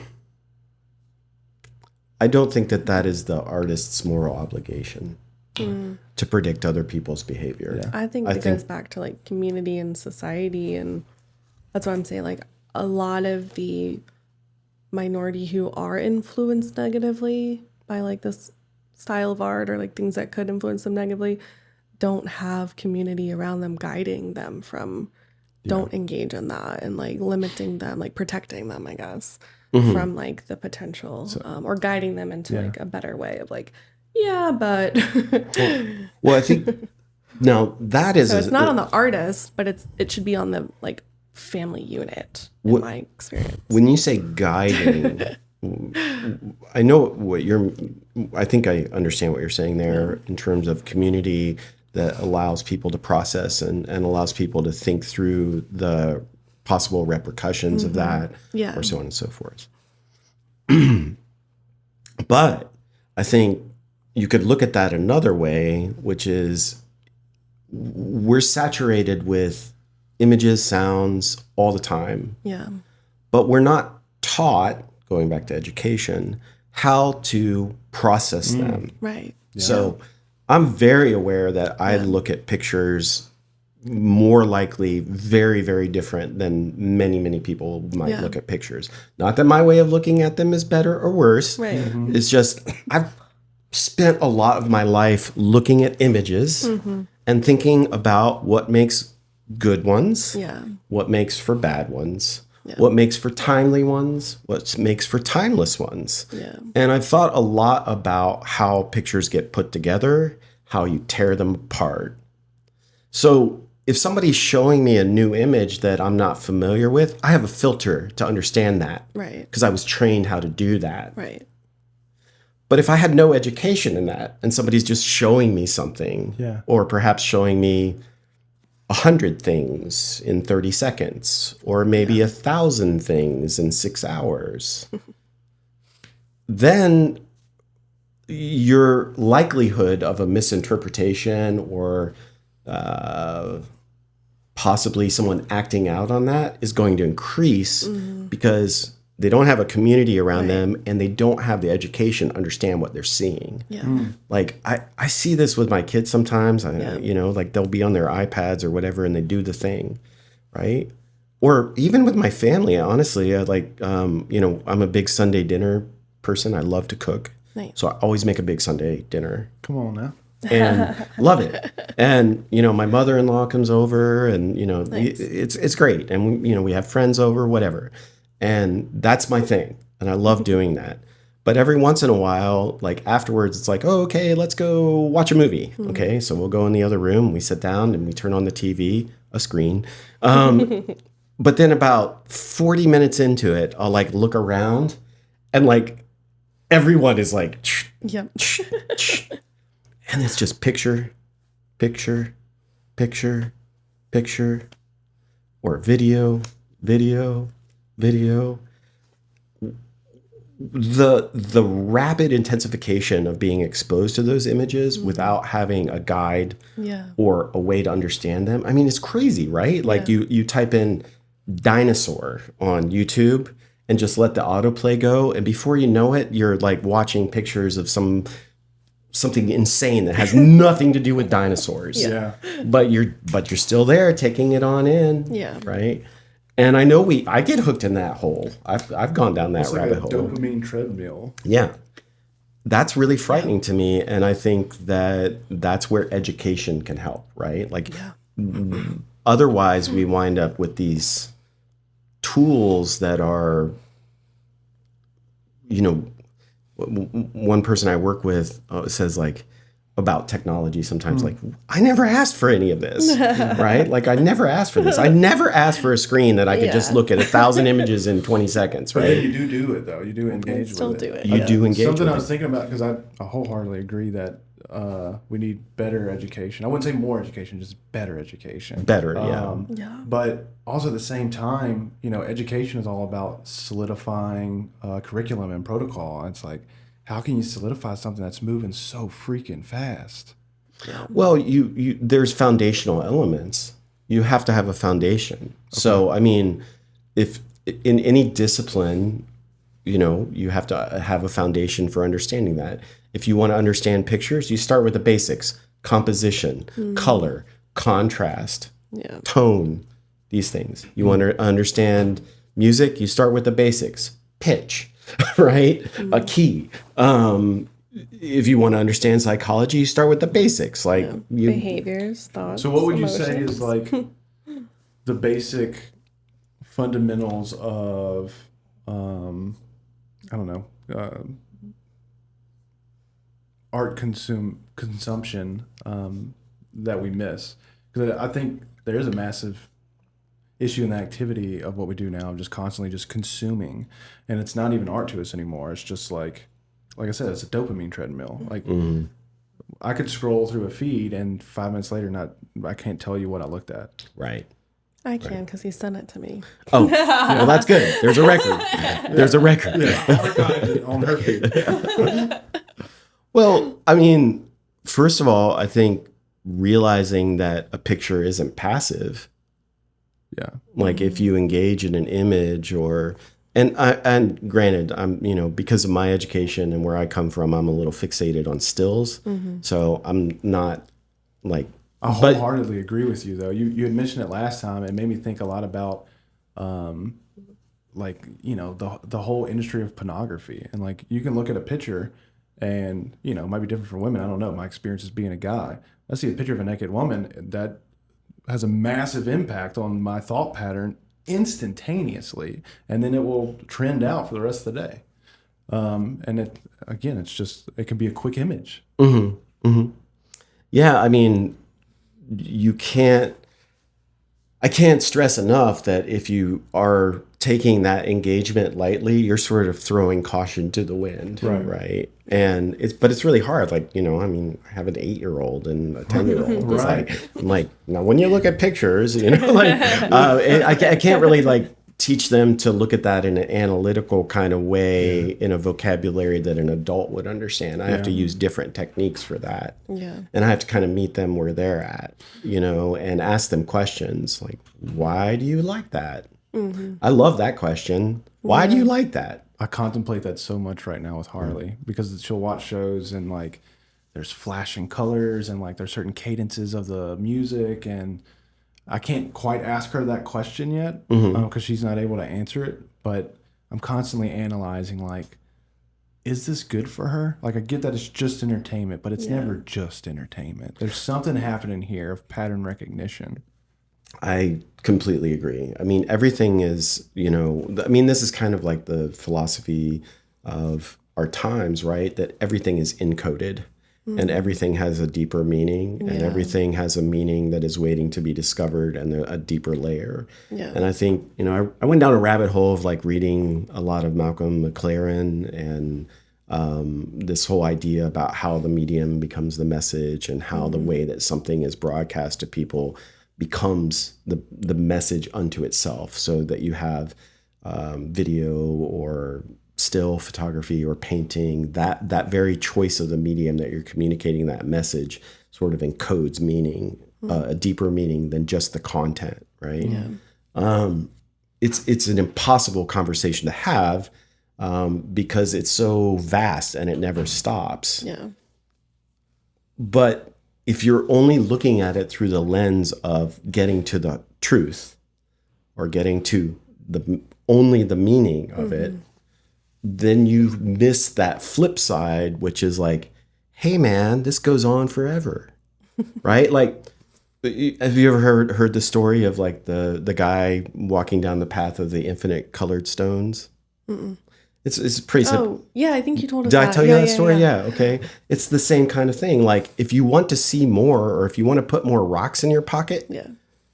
don't think that is the artist's moral obligation to predict other people's behavior. Yeah. I think it goes back to like community and society, and that's what I'm saying. Like a lot of the minority who are influenced negatively by like this style of art or like things that could influence them negatively don't have community around them guiding them from don't engage in that and like limiting them, like protecting them, I guess, from like the potential or guiding them into like a better way of like, but well, I think now that is so it's not on the artist, but it should be on the like family unit in my experience. When you say guiding, I know I think I understand what you're saying there in terms of community that allows people to process and allows people to think through the possible repercussions of that or so on and so forth. But I think you could look at that another way, which is we're saturated with images, sounds all the time. Yeah. But we're not taught, going back to education, how to process them. Right. Yeah. So I'm very aware that I look at pictures more likely very, very different than many, many people might look at pictures. Not that my way of looking at them is better or worse. Right. It's just I've spent a lot of my life looking at images and thinking about what makes good ones, what makes for bad ones, what makes for timely ones, what makes for timeless ones. Yeah. And I've thought a lot about how pictures get put together, how you tear them apart. So if somebody's showing me a new image that I'm not familiar with, I have a filter to understand that. Right. Because I was trained how to do that. Right. But if I had no education in that and somebody's just showing me something, or perhaps showing me 100 things in 30 seconds, or maybe 1,000 things in 6 hours, then your likelihood of a misinterpretation or possibly someone acting out on that is going to increase because they don't have a community around them and they don't have the education to understand what they're seeing. Like I see this with my kids sometimes, you know, like they'll be on their iPads or whatever and they do the thing, right? Or even with my family, honestly, you know, I'm a big Sunday dinner person. I love to cook. Nice. So I always make a big Sunday dinner. Come on now. And love it. And, you know, my mother-in-law comes over and, you know, it's great. And, you know, we have friends over, whatever. And that's my thing. And I love doing that. But every once in a while, like afterwards, it's like, oh, okay, let's go watch a movie. Okay. So we'll go in the other room, we sit down and we turn on the TV, a screen. But then about 40 minutes into it, I'll like look around and like everyone is like, Yep. and it's just picture, picture, picture, picture, or video, video, video. The rapid intensification of being exposed to those images without having a guide or a way to understand them. I mean, it's crazy, right? Like you type in dinosaur on YouTube and just let the autoplay go, and before you know it, you're like watching pictures of something insane that has nothing to do with dinosaurs. But you're still there taking it on in. Right. And I know I get hooked in that hole. I've gone down that rabbit hole. Dopamine treadmill. Yeah. That's really frightening to me. And I think that's where education can help, right? Like otherwise we wind up with these tools that are, you know, one person I work with says like about technology sometimes like, I never asked for any of this, right? Like I never asked for this. I never asked for a screen that I could just look at 1,000 images in 20 seconds, right? But you do it though. You do engage Still with do it. it. You do engage Something with I was it. thinking about, because I wholeheartedly agree that we need better education. I wouldn't say more education, just better education. Better, yeah. But also at the same time, you know, education is all about solidifying curriculum and protocol. It's like, how can you solidify something that's moving so freaking fast? Well, you there's foundational elements. You have to have a foundation. Okay. So, I mean, if in any discipline, you know, you have to have a foundation for understanding that. If you want to understand pictures, you start with the basics: composition, color, contrast, tone, these things. You want to understand music, you start with the basics: pitch, right? A key. If you want to understand psychology, you start with the basics, like behaviors, thoughts. So what would you say is like the basic fundamentals of, I don't know, art consumption that we miss? Because I think there is a massive issue in the activity of what we do now, just constantly just consuming, and it's not even art to us anymore. It's just like I said, it's a dopamine treadmill. Like I could scroll through a feed and 5 minutes later, I can't tell you what I looked at. Right. I can, because he sent it to me. Oh, well, that's good. There's a record. There's a record. Archived it on her feed. Well, I mean, first of all, I think realizing that a picture isn't passive. Yeah. Like if you engage in an image and granted, I'm, you know, because of my education and where I come from, I'm a little fixated on stills. So I'm not like. I wholeheartedly agree with you though. You had mentioned it last time. It made me think a lot about, like, you know, the whole industry of pornography, and like you can look at a picture, and you know, it might be different for women. I don't know. My experience as being a guy, I see a picture of a naked woman that has a massive impact on my thought pattern instantaneously, and then it will trend out for the rest of the day. And it can be a quick image. Yeah, I mean, I can't stress enough that if you are taking that engagement lightly, you're sort of throwing caution to the wind, right? And it's really hard. Like, I mean, I have an 8-year-old and a 10-year-old. I'm like, now when you look at pictures, I can't really like teach them to look at that in an analytical kind of way in a vocabulary that an adult would understand. I have to use different techniques for that. Yeah. And I have to kind of meet them where they're at, and ask them questions like, why do you like that? I love that question. Why do you like that? I contemplate that so much right now with Harley because she'll watch shows and like there's flashing colors and like there's certain cadences of the music, and I can't quite ask her that question yet because she's not able to answer it. But I'm constantly analyzing like, is this good for her? Like I get that it's just entertainment, but it's never just entertainment. There's something happening here of pattern recognition. I completely agree. I mean, everything is, this is kind of like the philosophy of our times, right? That everything is encoded and everything has a deeper meaning and everything has a meaning that is waiting to be discovered and a deeper layer. Yeah. And I think, I went down a rabbit hole of like reading a lot of Malcolm McLaren and this whole idea about how the medium becomes the message and how the way that something is broadcast to people becomes the message unto itself, so that you have video or still photography or painting, that very choice of the medium that you're communicating that message sort of encodes meaning, a deeper meaning than just the content, right? Yeah. It's an impossible conversation to have because it's so vast and it never stops. Yeah. But if you're only looking at it through the lens of getting to the truth or getting to only the meaning of it, then you miss that flip side, which is like, hey man, this goes on forever, right? Like, have you ever heard the story of like the guy walking down the path of the infinite colored stones? It's pretty simple. Oh, yeah, I think you told us Did that. I tell you that story? Yeah, okay. It's the same kind of thing. Like, if you want to see more, or if you want to put more rocks in your pocket,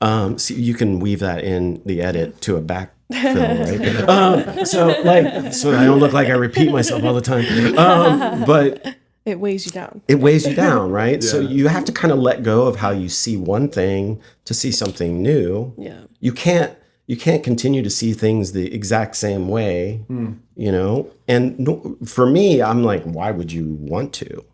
so you can weave that in the edit to a backfill, right? So I don't look like I repeat myself all the time. But it weighs you down. It weighs you down, right? Yeah. So you have to kind of let go of how you see one thing to see something new. Yeah. You can't continue to see things the exact same way, And for me, I'm like, why would you want to?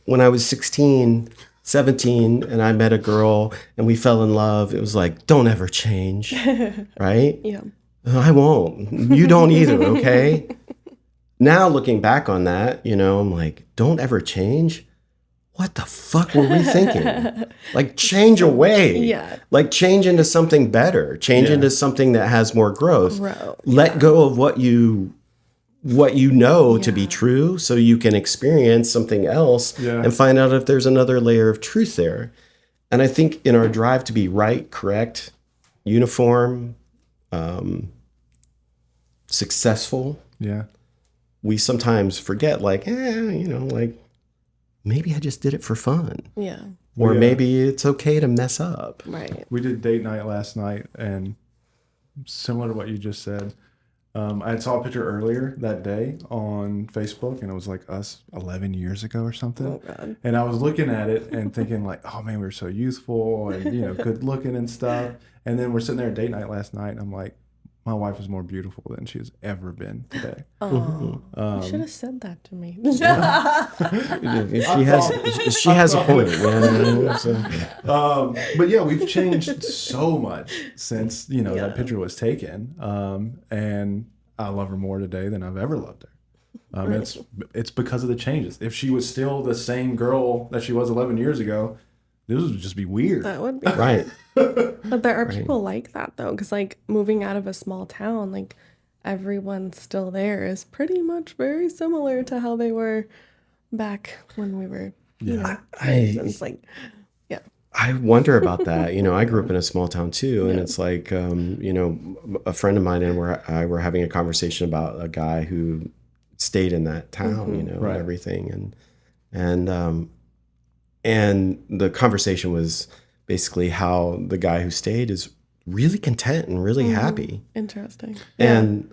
When I was 16, 17, and I met a girl and we fell in love, it was like, don't ever change, right? Yeah. I won't. You don't either, okay? Now looking back on that, I'm like, don't ever change? What the fuck were we thinking? Like, change away. Yeah. Like, change into something better. Change into something that has more growth. Let go of what you know to be true, so you can experience something else and find out if there's another layer of truth there. And I think in our drive to be right, correct, uniform, successful, we sometimes forget, like, like, maybe I just did it for fun. Yeah. Or maybe it's okay to mess up. Right. We did date night last night, and similar to what you just said, I saw a picture earlier that day on Facebook, and it was like us 11 years ago or something. Oh, God. And I was looking at it and thinking like, oh man, we were so youthful and, good looking and stuff. And then we're sitting there at date night last night, and I'm like, my wife is more beautiful than she's ever been today. Oh, you should have said that to me. She has a point, man. But yeah, we've changed so much since that picture was taken, and I love her more today than I've ever loved her. It's because of the changes. If she was still the same girl that she was 11 years ago, this would just be weird. That would be right. But there are people like that though, because like moving out of a small town, like everyone still there is pretty much very similar to how they were back when we were. It's like, I wonder about that. I grew up in a small town too, and it's like, a friend of mine and I were having a conversation about a guy who stayed in that town, and everything, and the conversation was basically how the guy who stayed is really content and really happy. Interesting. And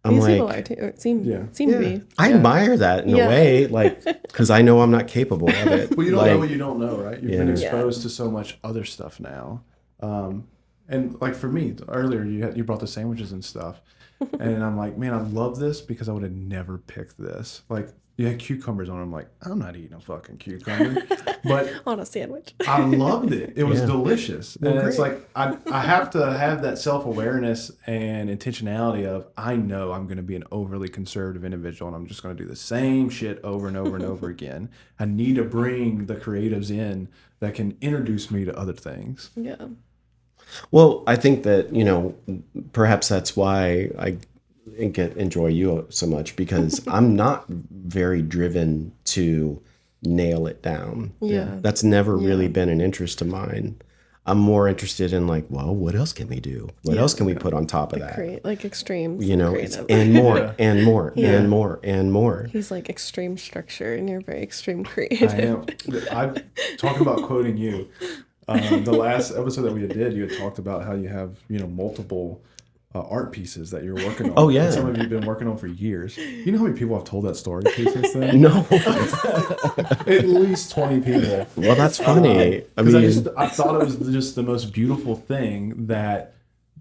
I'm These like, people are too. It seem to be. I admire that in a way, like, because I know I'm not capable of it. Well, you don't know what you don't know, right? You've been exposed to so much other stuff now. And like for me, earlier you brought the sandwiches and stuff. And I'm like, man, I love this because I would have never picked this. Like, you had cucumbers on. I'm like, I'm not eating a fucking cucumber. But on a sandwich. I loved it. It was delicious. Well, and it's like, I have to have that self-awareness and intentionality of, I know I'm going to be an overly conservative individual and I'm just going to do the same shit over and over and over again. I need to bring the creatives in that can introduce me to other things. Yeah. Well, I think that, perhaps that's why I enjoy you so much, because I'm not very driven to nail it down. Yeah. That's never really been an interest of mine. I'm more interested in like, well, what else can we do? What else can we put on top of that? Create like extremes. And more and more and more and more. He's like extreme structure and you're very extreme creative. I am. I'm talking about quoting you. The last episode that we did, you had talked about how you have, multiple art pieces that you're working on. Oh, yeah. And some of you have been working on for years. You know how many people have told that story to you since then? No. At least 20 people. Well, that's funny. I thought it was just the most beautiful thing that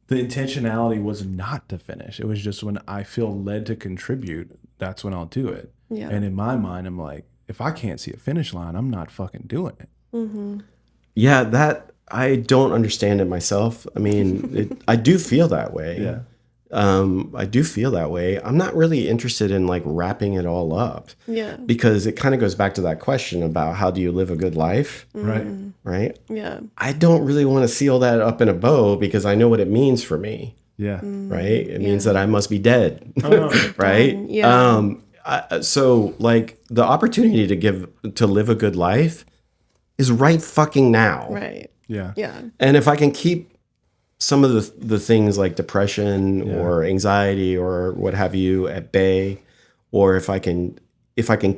the intentionality was not to finish. It was just when I feel led to contribute, that's when I'll do it. Yeah. And in my mind, I'm like, if I can't see a finish line, I'm not fucking doing it. Mm-hmm. Yeah, that I don't understand it myself. I mean, I do feel that way. Yeah. I do feel that way. I'm not really interested in like wrapping it all up. Yeah. Because it kind of goes back to that question about how do you live a good life? Right. Right. Yeah. I don't really want to seal that up in a bow because I know what it means for me. Yeah. Right. It means that I must be dead. Oh, right. Yeah. So like the opportunity to live a good life is right fucking now. Right. yeah. Yeah. And if I can keep some of the things like depression or anxiety or what have you at bay, or if I can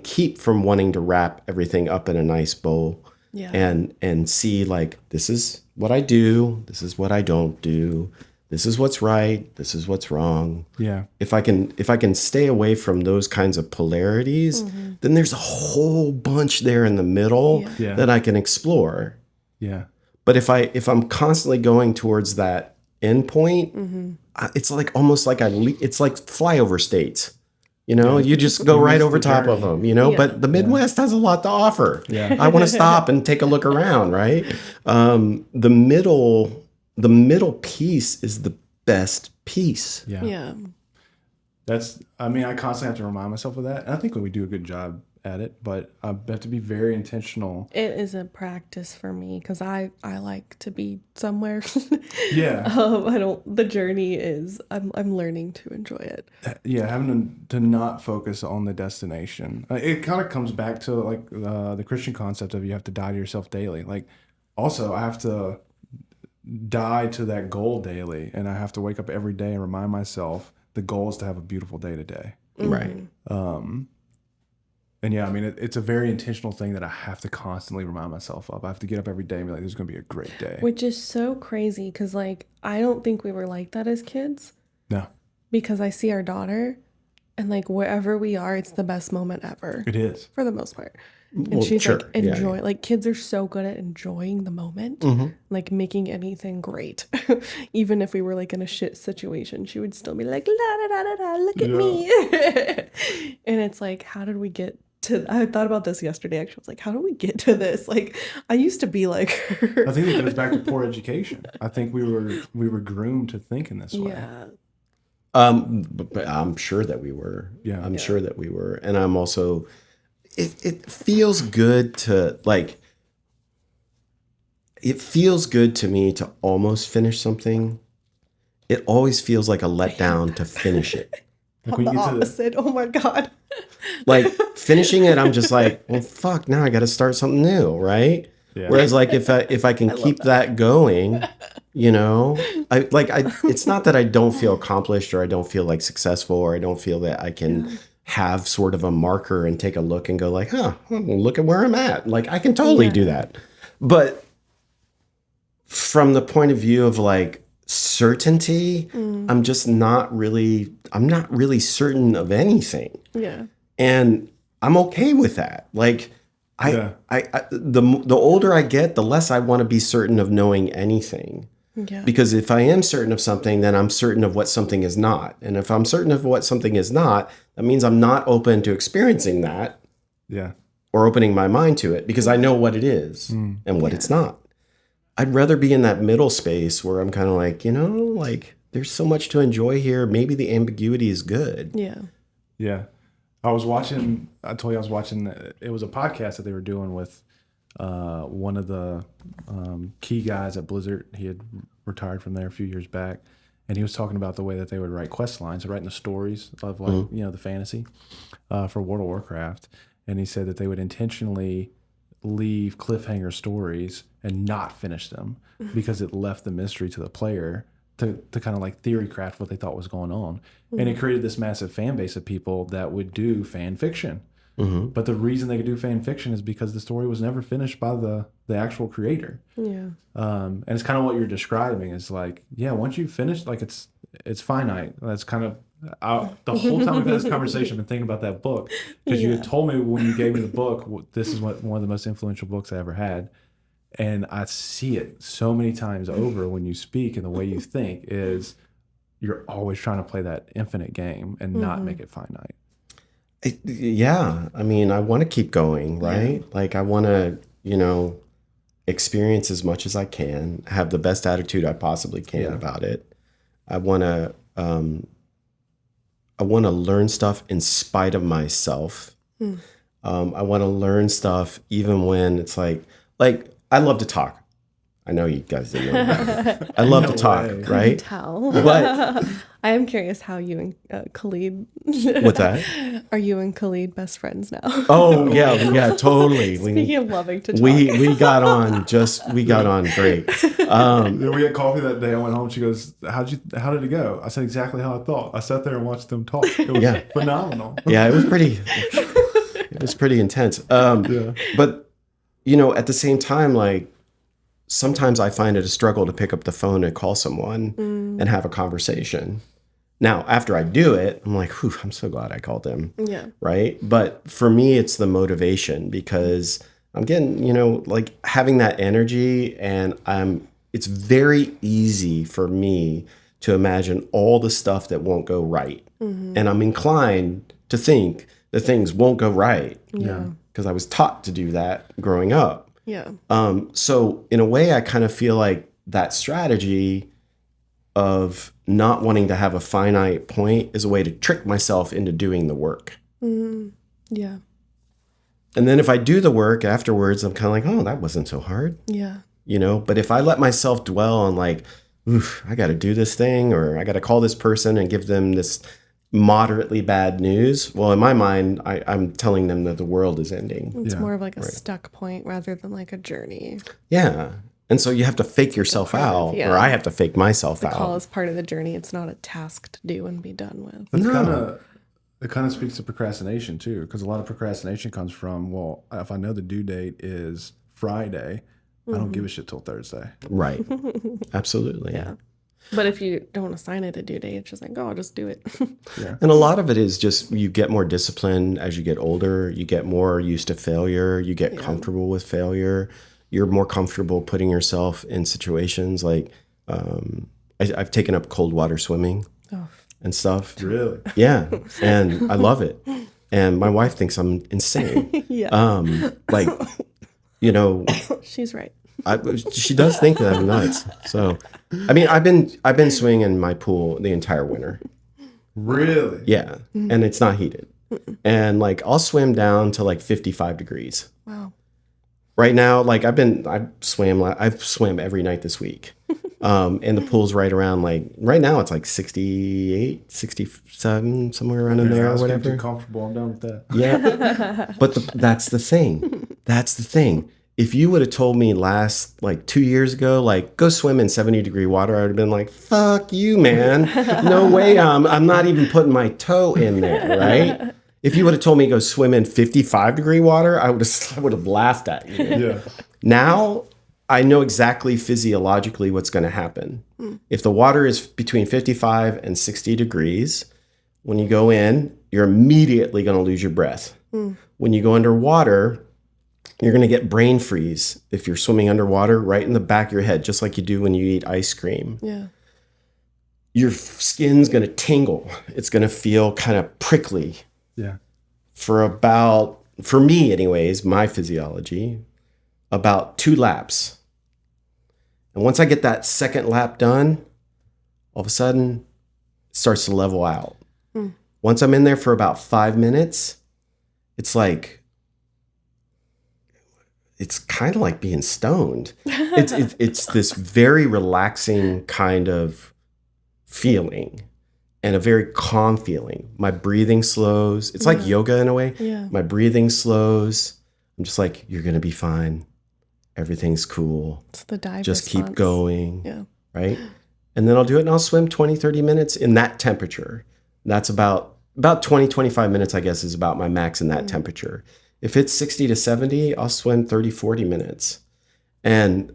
keep from wanting to wrap everything up in a nice bow and see like, this is what I do, this is what I don't do, this is what's right, this is what's wrong. Yeah. If I can stay away from those kinds of polarities, then there's a whole bunch there in the middle that I can explore. Yeah. But if I'm constantly going towards that end point, it's like almost like it's like flyover states. You just go right over top of them, but the Midwest has a lot to offer. Yeah. I want to stop and take a look around, right? The middle piece is the best piece. Yeah. Yeah. I constantly have to remind myself of that. And I think we do a good job at it, but I have to be very intentional. It is a practice for me because I like to be somewhere. Yeah. The journey is, I'm learning to enjoy it. Yeah, having to not focus on the destination. It kind of comes back to like the Christian concept of you have to die to yourself daily. Like also I have to die to that goal daily, and I have to wake up every day and remind myself the goal is to have a beautiful day today. Right. And yeah, it's a very intentional thing that I have to constantly remind myself of. I have to get up every day and be like, this is going to be a great day. Which is so crazy because, like, I don't think we were like that as kids. No. Because I see our daughter and, like, wherever we are, it's the best moment ever. It is. For the most part. And Well, she's sure. like, enjoy. Yeah. Like, kids are so good at enjoying the moment. Like, making anything great. Even if we were, like, in a shit situation, she would still be like, la da da da da, look at me. And it's like, how did we get I thought about this yesterday, actually. I was like, how do we get to this? Like, I used to be like her. I think it goes back to poor education. I think we were groomed to think in this way. Yeah. But I'm sure that we were. Yeah. I'm sure that we were. And I'm also, it feels good to, like, it feels good to me to almost finish something. It always feels like a letdown to finish it. Like I'm the opposite. Oh my God. Like finishing it, I'm just like, well, fuck, now I got to start something new, right? Yeah. Whereas like if I can keep that going, you know, it's not that I don't feel accomplished or I don't feel like successful or I don't feel that I can have sort of a marker and take a look and go like, look at where I'm at. Like I can totally do that. But from the point of view of like certainty, I'm not really certain of anything. Yeah. And I'm okay with that. Like the older I get, the less I want to be certain of knowing anything. Yeah. Because if I am certain of something, then I'm certain of what something is not. And if I'm certain of what something is not, that means I'm not open to experiencing that. Yeah. Or opening my mind to it because I know what it is and what it's not. I'd rather be in that middle space where I'm kind of like, you know, like there's so much to enjoy here. Maybe the ambiguity is good. Yeah. Yeah. I told you I was watching, it was a podcast that they were doing with one of the key guys at Blizzard. He had retired from there a few years back. And he was talking about the way that they would write quest lines, writing the stories of like, you know, the fantasy for World of Warcraft. And he said that they would intentionally leave cliffhanger stories and not finish them because it left the mystery to the player to kind of like theory craft what they thought was going on. And it created this massive fan base of people that would do fan fiction. But the reason they could do fan fiction is because the story was never finished by the actual creator. Yeah. And it's kind of what you're describing is like, yeah, once you finish, like it's finite. That's kind of the whole time we've had this conversation, I've been thinking about that book because you had told me when you gave me the book, this is one of the most influential books I ever had. And I see it so many times over when you speak and the way you think is you're always trying to play that infinite game and not make it finite. Yeah. I mean, I want to keep going, right? Like I want to, you know, experience as much as I can, have the best attitude I possibly can about it. I want to learn stuff in spite of myself. I want to learn stuff even when it's like I love to talk. I know you guys didn't know that. I love to talk, right? Tell. But I am curious how you and Khalid. What's that? Are you and Khalid best friends now? Oh yeah, totally. Speaking of loving to talk, we got on great. Then we had coffee that day. I went home. She goes, "How did it go?" I said exactly how I thought. I sat there and watched them talk. It was phenomenal. Yeah, it was pretty intense. But you know, at the same time, like sometimes I find it a struggle to pick up the phone and call someone and have a conversation. Now, after I do it, I'm like, whew, I'm so glad I called them. Yeah. Right. But for me, it's the motivation because I'm getting, you know, like having that energy and it's very easy for me to imagine all the stuff that won't go right. And I'm inclined to think that things won't go right. Yeah. Because I was taught to do that growing up. Yeah. So in a way, I kind of feel like that strategy of not wanting to have a finite point is a way to trick myself into doing the work. Yeah. And then if I do the work afterwards, I'm kind of like, oh, that wasn't so hard. Yeah. You know, but if I let myself dwell on like, oof, I got to do this thing or I got to call this person and give them this moderately bad news. Well, in my mind, I'm telling them that the world is ending. It's more of like a stuck point rather than like a journey. Yeah. And so you have to fake yourself out, or I have to fake myself out. The call is part of the journey. It's not a task to do and be done with. It kind of speaks to procrastination too, because a lot of procrastination comes from, well, if I know the due date is Friday, I don't give a shit till Thursday. Right. Absolutely. Yeah. But if you don't assign it a due date, it's just like, oh, I'll just do it. And a lot of it is just you get more disciplined as you get older. You get more used to failure. You get comfortable with failure. You're more comfortable putting yourself in situations like I've taken up cold water swimming and stuff. Really? Yeah. And I love it. And my wife thinks I'm insane. Like, you know. She's right. She does think that I'm nuts. So, I mean, I've been swimming in my pool the entire winter. Really? Yeah. And it's not heated. And like, I'll swim down to like 55 degrees. Wow. Right now, like I've swam every night this week. And the pool's right around like, right now it's like 68, 67, somewhere around in there or whatever. Too comfortable. I'm done with that. Yeah. But that's the thing. That's the thing. if you would have told me like 2 years ago, like go swim in 70-degree water, I would have been like, fuck you, man. No way. I'm not even putting my toe in there, right? If you would have told me go swim in 55-degree water, I would have laughed at you. Yeah. Now I know exactly physiologically what's going to happen. If the water is between 55 and 60 degrees, when you go in, you're immediately going to lose your breath. When you go underwater, you're going to get brain freeze if you're swimming underwater, right in the back of your head, just like you do when you eat ice cream. Yeah. Your skin's going to tingle. It's going to feel kind of prickly. Yeah. For me anyways, my physiology, about 2 laps. And once I get that second lap done, all of a sudden it starts to level out. Once I'm in there for about 5 minutes, it's kind of like being stoned. It's this very relaxing kind of feeling and a very calm feeling. My breathing slows. It's like yoga in a way. Yeah. My breathing slows. I'm just like, you're going to be fine. Everything's cool. It's the dive Just response. keep going. Yeah. Right? And then I'll do it and I'll swim 20, 30 minutes in that temperature. That's about 20, 25 minutes, I guess, is about my max in that temperature. If it's 60 to 70, I'll swim 30, 40 minutes. And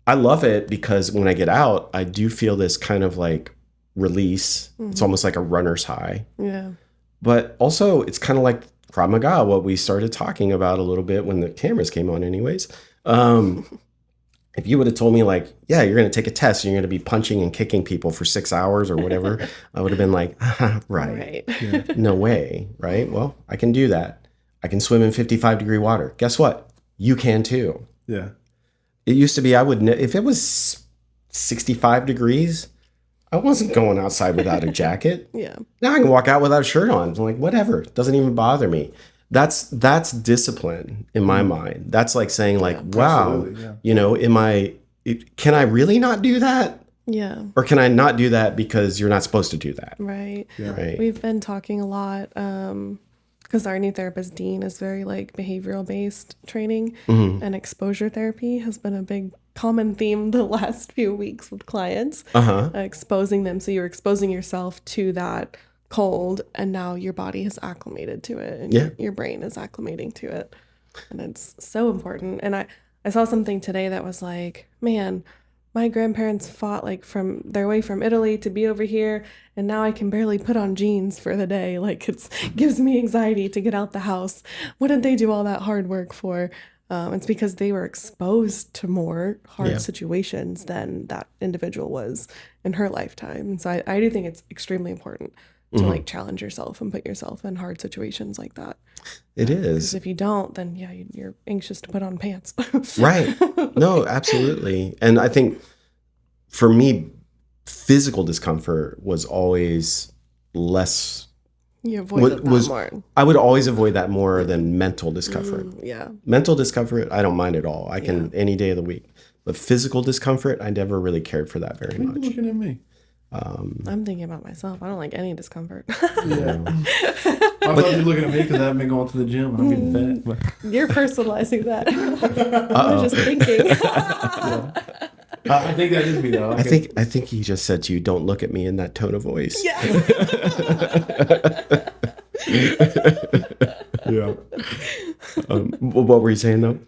I love it because when I get out, I do feel this kind of like release. It's almost like a runner's high. Yeah. But also, it's kind of like Krav Maga, what we started talking about a little bit when the cameras came on anyways. If you would have told me like, yeah, you're going to take a test and you're going to be punching and kicking people for 6 hours or whatever, I would have been like, right. Yeah. No way, right? Well, I can do that. I can swim in 55-degree water. Guess what? You can too. Yeah. It used to be if it was 65 degrees, I wasn't going outside without a jacket. Yeah. Now I can walk out without a shirt on. I'm like, whatever. It doesn't even bother me. That's discipline in my mind. That's like saying like, wow, can I really not do that? Yeah. Or can I not do that because you're not supposed to do that? Right. Yeah. Right. We've been talking a lot because our new therapist, Dean, is very like behavioral based training, and exposure therapy has been a big common theme the last few weeks with clients. Exposing them. So you're exposing yourself to that cold, and now your body has acclimated to it, and your brain is acclimating to it, and it's so important. And I saw something today that was like, man, my grandparents fought like from their way from Italy to be over here, and now I can barely put on jeans for the day. Like gives me anxiety to get out the house. What did they do all that hard work for? It's because they were exposed to more hard situations than that individual was in her lifetime. And so I do think it's extremely important to like challenge yourself and put yourself in hard situations like that. It is. Because if you don't, then you're anxious to put on pants. Right. No, absolutely. And I think for me, physical discomfort was always less. You avoided that more. I would always avoid that more than mental discomfort. Yeah. Mental discomfort, I don't mind at all. I can any day of the week. But physical discomfort, I never really cared for that very Why are you much. looking at me? I'm thinking about myself. I don't like any discomfort. Yeah. I thought you were looking at me because I haven't been going to the gym and I'm getting fat. But You're personalizing that. I was just thinking. I think that is me though. I think he just said to you, "Don't look at me" in that tone of voice. Yeah. Yeah. What were you saying though?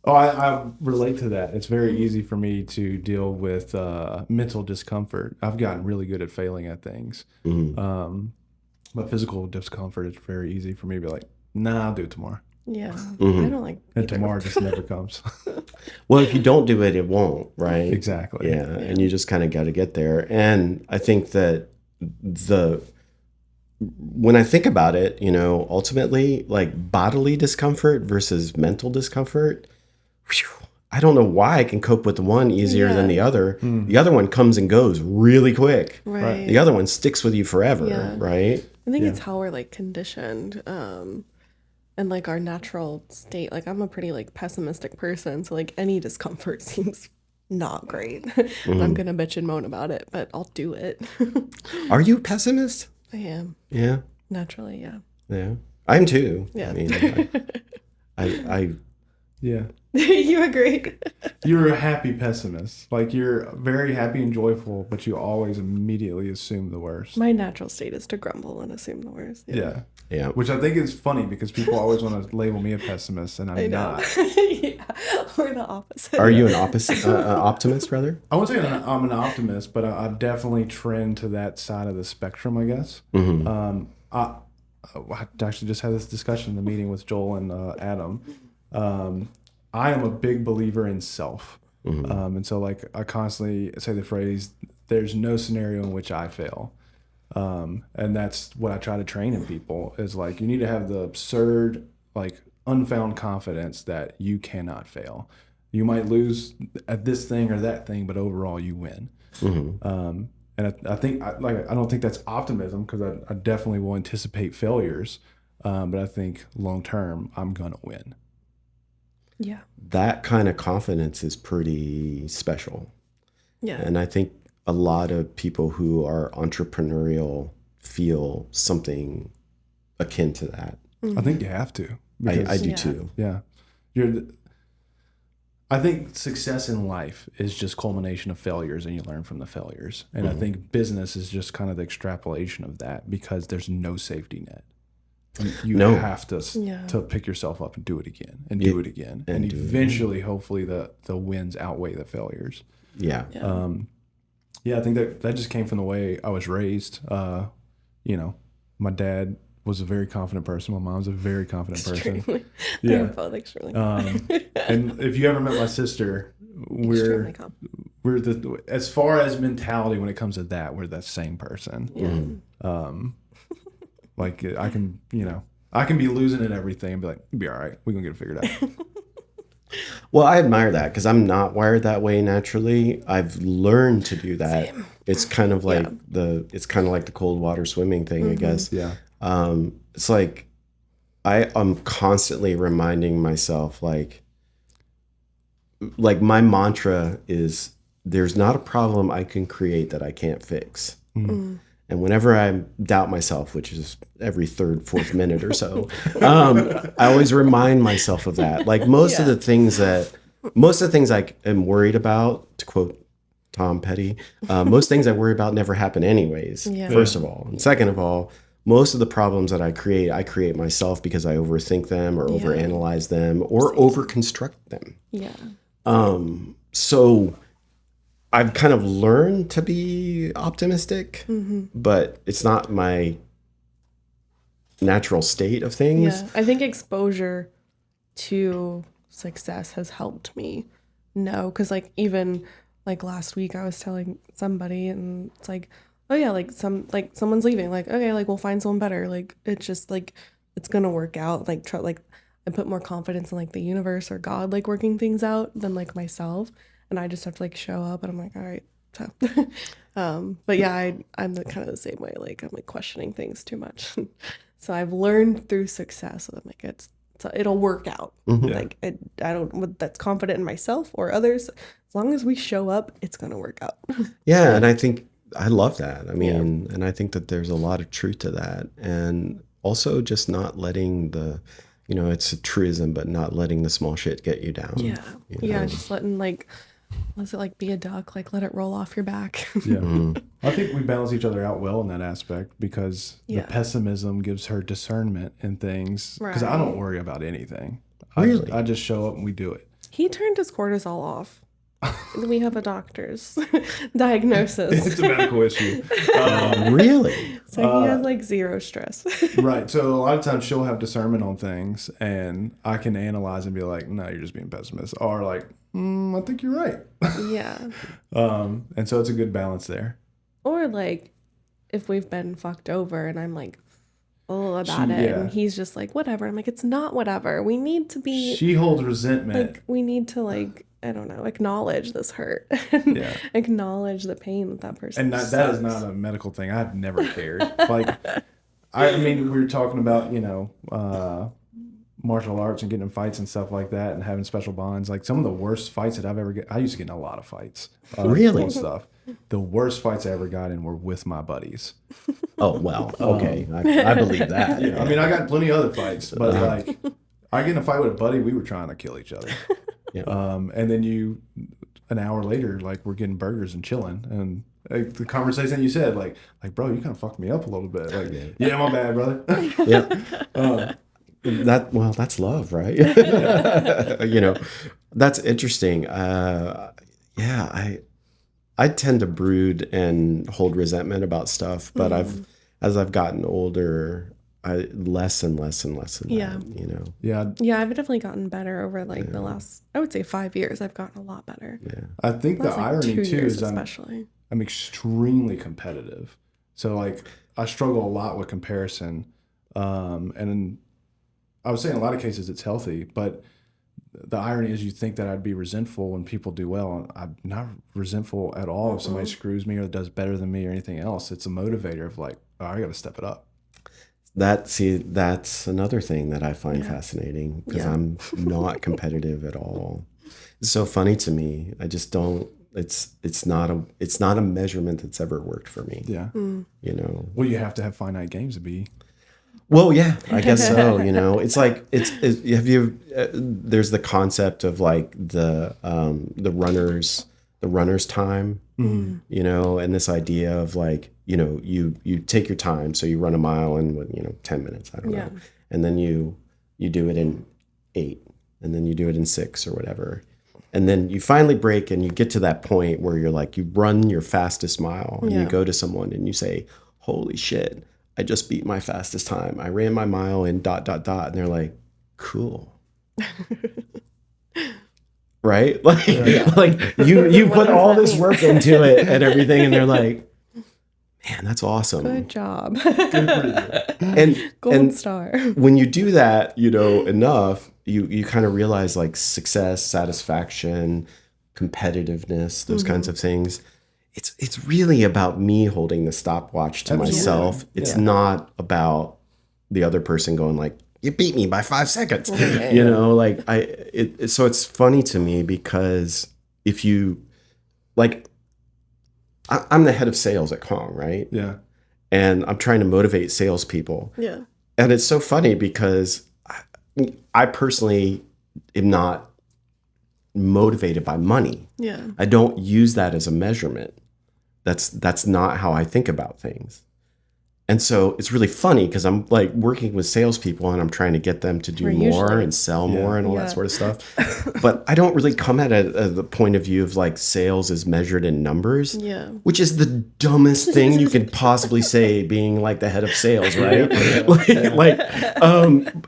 Oh, I relate to that. It's very easy for me to deal with mental discomfort. I've gotten really good at failing at things. But physical discomfort is very easy for me to be like, nah, I'll do it tomorrow. Yeah. I don't like And either. tomorrow just never comes. Well, if you don't do it, it won't, right? Exactly. Yeah, and you just kind of got to get there. And I think that when I think about it, ultimately, like bodily discomfort versus mental discomfort, I don't know why I can cope with the one easier than the other. The other one comes and goes really quick. Right. The other one sticks with you forever, Yeah. right? I think it's how we're like conditioned and like our natural state. Like I'm a pretty like pessimistic person. So like any discomfort seems not great. I'm going to bitch and moan about it, but I'll do it. Are you a pessimist? I am. Yeah. Naturally, yeah. Yeah. I'm too. Yeah. I mean, I Yeah. You agree? You're a happy pessimist. Like, you're very happy and joyful, but you always immediately assume the worst. My natural state is to grumble and assume the worst. Yeah. Yeah. Which I think is funny because people always want to label me a pessimist, and I'm not. Yeah, we're the opposite. Are you an optimist, rather? I wouldn't say I'm an optimist, but I definitely trend to that side of the spectrum, I guess. I actually just had this discussion in the meeting with Joel and Adam. I am a big believer in self. And so, like, I constantly say the phrase, there's no scenario in which I fail. And that's what I try to train in people is, like, you need to have the absurd, like, unfound confidence that you cannot fail. You might lose at this thing or that thing, but overall you win. And I think, I don't think that's optimism, because I definitely will anticipate failures. But I think long term, I'm going to win. Yeah. That kind of confidence is pretty special. Yeah. And I think a lot of people who are entrepreneurial feel something akin to that. I think you have to. I do too. Yeah. I think success in life is just culmination of failures, and you learn from the failures. And I think business is just kind of the extrapolation of that, because there's no safety net. You have to pick yourself up and do it again and do it again. And eventually, hopefully, the wins outweigh the failures. Yeah. I think that just came from the way I was raised. My dad was a very confident person. My mom's a very confident person. They're both extremely confident. And if you ever met my sister, we're as far as mentality when it comes to that, we're that same person. Like, I can be losing at everything and be like, be all right. We're gonna get it figured out. Well, I admire that, because I'm not wired that way naturally. I've learned to do that. Same. It's kind of like the cold water swimming thing, I guess. Yeah. It's like I'm constantly reminding myself, like my mantra is, there's not a problem I can create that I can't fix. And whenever I doubt myself, which is every third, fourth minute or so, I always remind myself of that. Like, most of the things I am worried about, to quote Tom Petty, most things I worry about never happen anyways, first of all. And second of all, most of the problems that I create myself, because I overthink them or overanalyze them or overconstruct them. Yeah. So I've kind of learned to be optimistic, but it's not my natural state of things. Yeah, I think exposure to success has helped me know, because, like, even like last week I was telling somebody, and it's like, oh yeah, like someone's leaving, like, okay, like, we'll find someone better, like, it's just like, it's gonna work out, like, I put more confidence in, like, the universe or God, like, working things out than, like, myself. And I just have to, like, show up, and I'm like, all right. So, but yeah, I'm kind of the same way. Like, I'm, like, questioning things too much. So I've learned through success that I'm like, it'll work out. Like, I don't, that's confident in myself or others. As long as we show up, it's going to work out. Yeah. And I think I love that. I mean, and I think that there's a lot of truth to that. And also just not letting it's a truism, but not letting the small shit get you down. Yeah. Yeah. Just letting, like, was it like be a duck, like let it roll off your back? Yeah. I think we balance each other out well in that aspect, because the pessimism gives her discernment in things, because I don't worry about anything. Really? I just show up and we do it. He turned his cortisol off. We have a doctor's diagnosis. It's a medical issue. Really? So he has, like, zero stress. Right. So a lot of times she'll have discernment on things, and I can analyze and be like, no, you're just being pessimist. Or like, I think you're right. Yeah. And so it's a good balance there. Or, like, if we've been fucked over and I'm like, about it, and he's just like, whatever. I'm like, it's not whatever. We need to be. She holds resentment. Like, we need to, like, I don't know, acknowledge this hurt. Acknowledge the pain that person. And that is not a medical thing. I've never cared. Like, I mean, we were talking about, martial arts and getting in fights and stuff like that, and having special bonds. Like, some of the worst fights that I've ever get. I used to get in a lot of fights. Really? Stuff. The worst fights I ever got in were with my buddies. Oh, well, okay. I believe that. Yeah, I mean, I got plenty of other fights, but like, I get in a fight with a buddy. We were trying to kill each other. Yeah. And then an hour later, like we're getting burgers and chilling, and like, the conversation you said, like bro, you kind of fucked me up a little bit. Like, yeah, my bad, brother. Yeah. That's love, right? That's interesting. I tend to brood and hold resentment about stuff, but as I've gotten older, less and less and less of that, Yeah, I've definitely gotten better over like the last, I would say 5 years. I've gotten a lot better. Yeah. I think the irony too is especially. I'm extremely competitive, so like I struggle a lot with comparison, and I would say in a lot of cases it's healthy, but the irony is you think that I'd be resentful when people do well, and I'm not resentful at all if somebody screws me or does better than me or anything else. It's a motivator of like, oh, I got to step it up. That's another thing that I find fascinating, because I'm not competitive at all. It's so funny to me. I just don't. It's not a measurement that's ever worked for me. Yeah. Well, you have to have finite games to be. Well, yeah, I guess so. It's like there's the concept of like the runner's time, and this idea of like, you take your time. So you run a mile in 10 minutes, I don't know. And then you do it in 8, and then you do it in 6 or whatever. And then you finally break and you get to that point where you're like, you run your fastest mile and you go to someone and you say, holy shit, I just beat my fastest time. I ran my mile in ... And they're like, cool. Right? Like, like you put all this work into it and everything. And they're like, man, that's awesome. Good job. And Gold star. When you do that, enough, you kind of realize like success, satisfaction, competitiveness, those kinds of things. It's really about me holding the stopwatch to myself. It's not about the other person going like, you beat me by 5 seconds. So it's funny to me because if you like, I'm the head of sales at Kong, right? Yeah. And I'm trying to motivate salespeople. Yeah. And it's so funny because I personally am not motivated by money. Yeah. I don't use that as a measurement. That's not how I think about things. And so it's really funny because I'm like working with salespeople and I'm trying to get them to do more and sell more and all that sort of stuff. But I don't really come at it at the point of view of like sales is measured in numbers, which is the dumbest thing you could possibly say, being like the head of sales, right?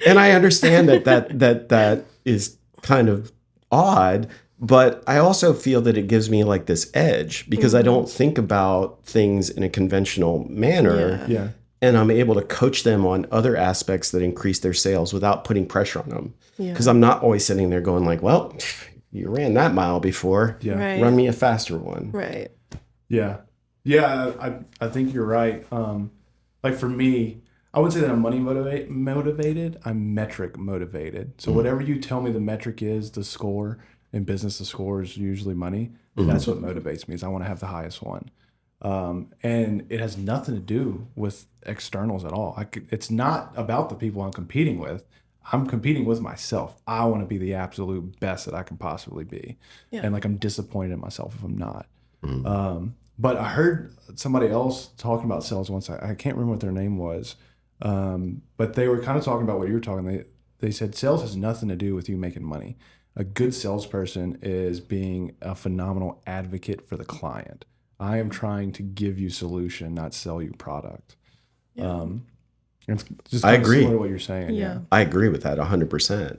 And I understand that is kind of odd. But I also feel that it gives me like this edge because I don't think about things in a conventional manner. Yeah. And I'm able to coach them on other aspects that increase their sales without putting pressure on them. Because I'm not always sitting there going like, well, you ran that mile before. Yeah. Right. Run me a faster one. Right. Yeah. Yeah, I think you're right. Like for me, I would say that I'm money motivated. I'm metric motivated. So whatever you tell me the metric is, the score. In business, the score is usually money. That's what motivates me, is I want to have the highest one. And it has nothing to do with externals at all. It's not about the people I'm competing with. I'm competing with myself. I want to be the absolute best that I can possibly be. Yeah. And like I'm disappointed in myself if I'm not. But I heard somebody else talking about sales once. I can't remember what their name was. But they were kind of talking about what you were talking. They said sales has nothing to do with you making money. A good salesperson is being a phenomenal advocate for the client. I am trying to give you solution, not sell you product. Yeah. It's just I agree. Similar to what you're saying. Yeah. I agree with that 100%.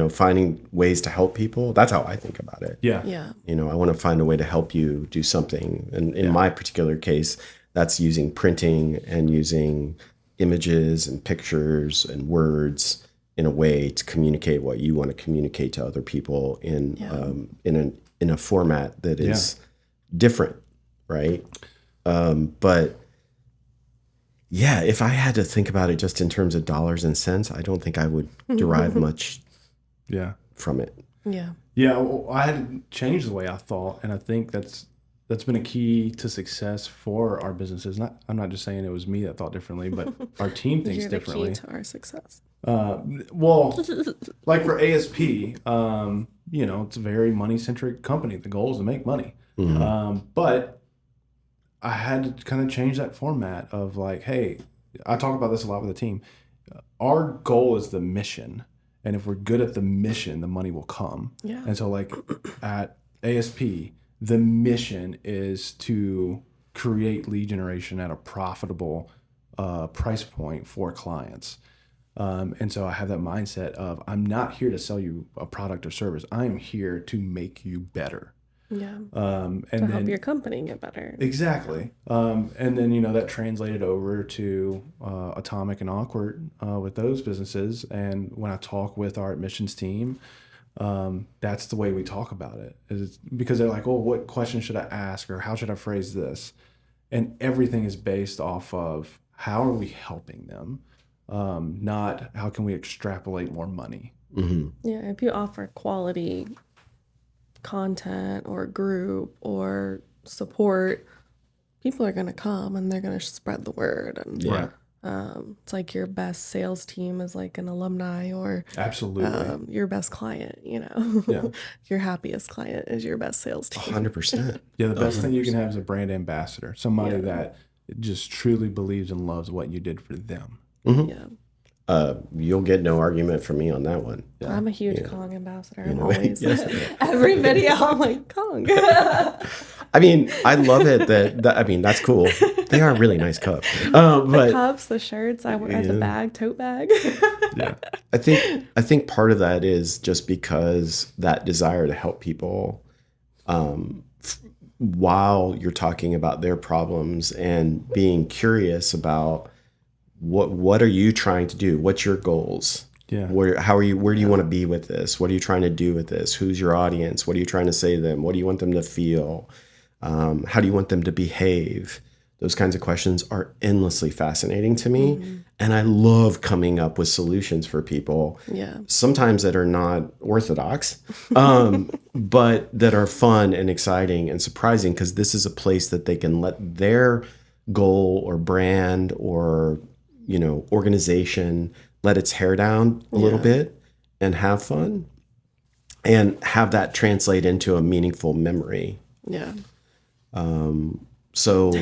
Finding ways to help people. That's how I think about it. Yeah. Yeah. I want to find a way to help you do something. And in my particular case, that's using printing and using images and pictures and words in a way to communicate what you want to communicate to other people in a format that is different, right? But yeah, if I had to think about it just in terms of dollars and cents, I don't think I would derive much from it. Yeah. Yeah, well, I had to change the way I thought, and I think that's been a key to success for our businesses. I'm not just saying it was me that thought differently, but our team thinks You're differently. the key to our success. Well, like for ASP, it's a very money centric company. The goal is to make money. But I had to kind of change that format of like, hey, I talk about this a lot with the team. Our goal is the mission. And if we're good at the mission, the money will come. Yeah. And so like at ASP, the mission is to create lead generation at a profitable price point for clients. And so I have that mindset of I'm not here to sell you a product or service. I am here to make you better. Yeah. And to then help your company get better. exactly. And then that translated over to Atomic and Awkward with those businesses. And when I talk with our admissions team, that's the way we talk about it. Is because they're like, "Oh, what question should I ask, or how should I phrase this?" And everything is based off of how are we helping them, not how can we extrapolate more money. Yeah, if you offer quality content or group or support, people are going to come and they're going to spread the word. And it's like your best sales team is like an alumni, or Absolutely. your best client, your happiest client is your best sales team. 100%. Yeah, the best thing you can have is a brand ambassador, somebody that just truly believes and loves what you did for them. Yeah. You'll get no argument from me on that one. I'm a huge Kong ambassador. I'm always every video I'm like Kong. I mean, I love it that's cool. They are really nice cups. The But cups, the shirts, I wear the bag, tote bag. Yeah. I think part of that is just because that desire to help people while you're talking about their problems and being curious about what are you trying to do? What's your goals? Yeah. Where do you want to be with this? What are you trying to do with this? Who's your audience? What are you trying to say to them? What do you want them to feel? How do you want them to behave? Those kinds of questions are endlessly fascinating to me. And I love coming up with solutions for people. Yeah. Sometimes that are not orthodox, but that are fun and exciting and surprising, because this is a place that they can let their goal or brand or organization let its hair down a little bit and have fun and have that translate into a meaningful memory. Yeah. So,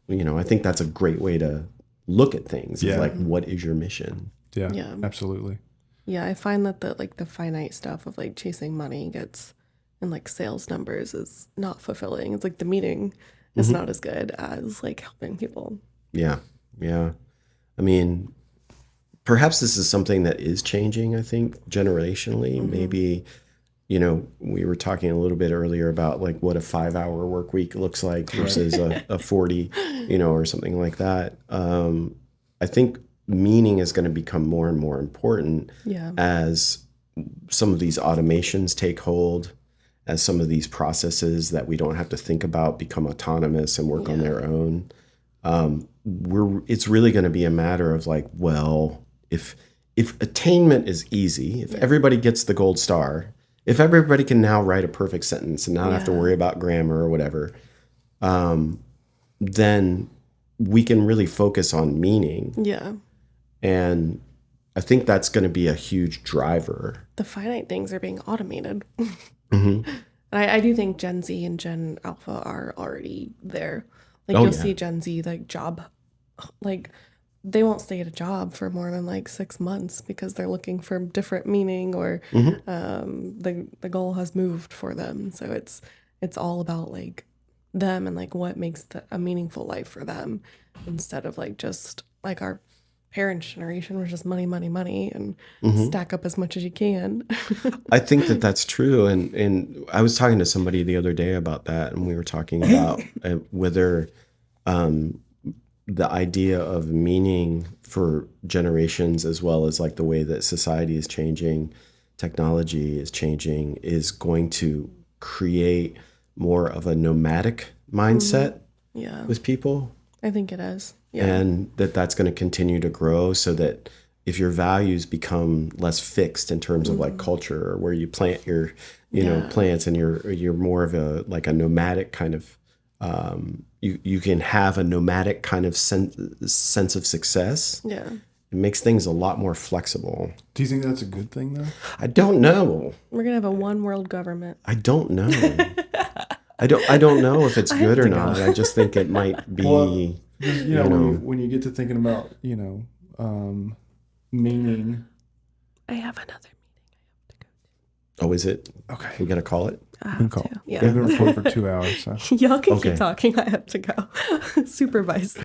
I think that's a great way to look at things. Is like, what is your mission? Yeah. Yeah. Absolutely. Yeah, I find that the finite stuff of like chasing money gets in like sales numbers is not fulfilling. It's like the meeting is not as good as like helping people. Yeah. Yeah. I mean, perhaps this is something that is changing, I think, generationally. Maybe, we were talking a little bit earlier about like what a 5-hour work week looks like versus a 40, or something like that. I think meaning is going to become more and more important as some of these automations take hold, as some of these processes that we don't have to think about become autonomous and work on their own. It's really going to be a matter of like, well, if attainment is easy, if everybody gets the gold star, if everybody can now write a perfect sentence and not have to worry about grammar or whatever, then we can really focus on meaning. Yeah. And I think that's going to be a huge driver. The finite things are being automated. And I do think Gen Z and Gen Alpha are already there. Like you'll see Gen Z like job, like they won't stay at a job for more than like 6 months because they're looking for different meaning, or the goal has moved for them. So it's all about like them and like what makes a meaningful life for them, instead of like just like our parents' generation was just money, money, money, and stack up as much as you can. I think that that's true. And I was talking to somebody the other day about that, and we were talking about whether the idea of meaning for generations, as well as like the way that society is changing, technology is changing, is going to create more of a nomadic mindset with people. I think it is. Yeah. And that's going to continue to grow, so that if your values become less fixed in terms of like culture, or where you plant your, plants, and you're more of a nomadic kind of, you can have a nomadic kind of sense of success. Yeah. It makes things a lot more flexible. Do you think that's a good thing though? I don't know. We're gonna have a one world government. I don't know. I don't know if it's good or not. I just think it might be. Well, you know, when you get to thinking about, you know, meaning. I have another meeting. Oh, is it? Okay. We got to call it? I have to. Yeah. We've been recording for 2 hours. So. Y'all can keep talking. I have to go. Supervise.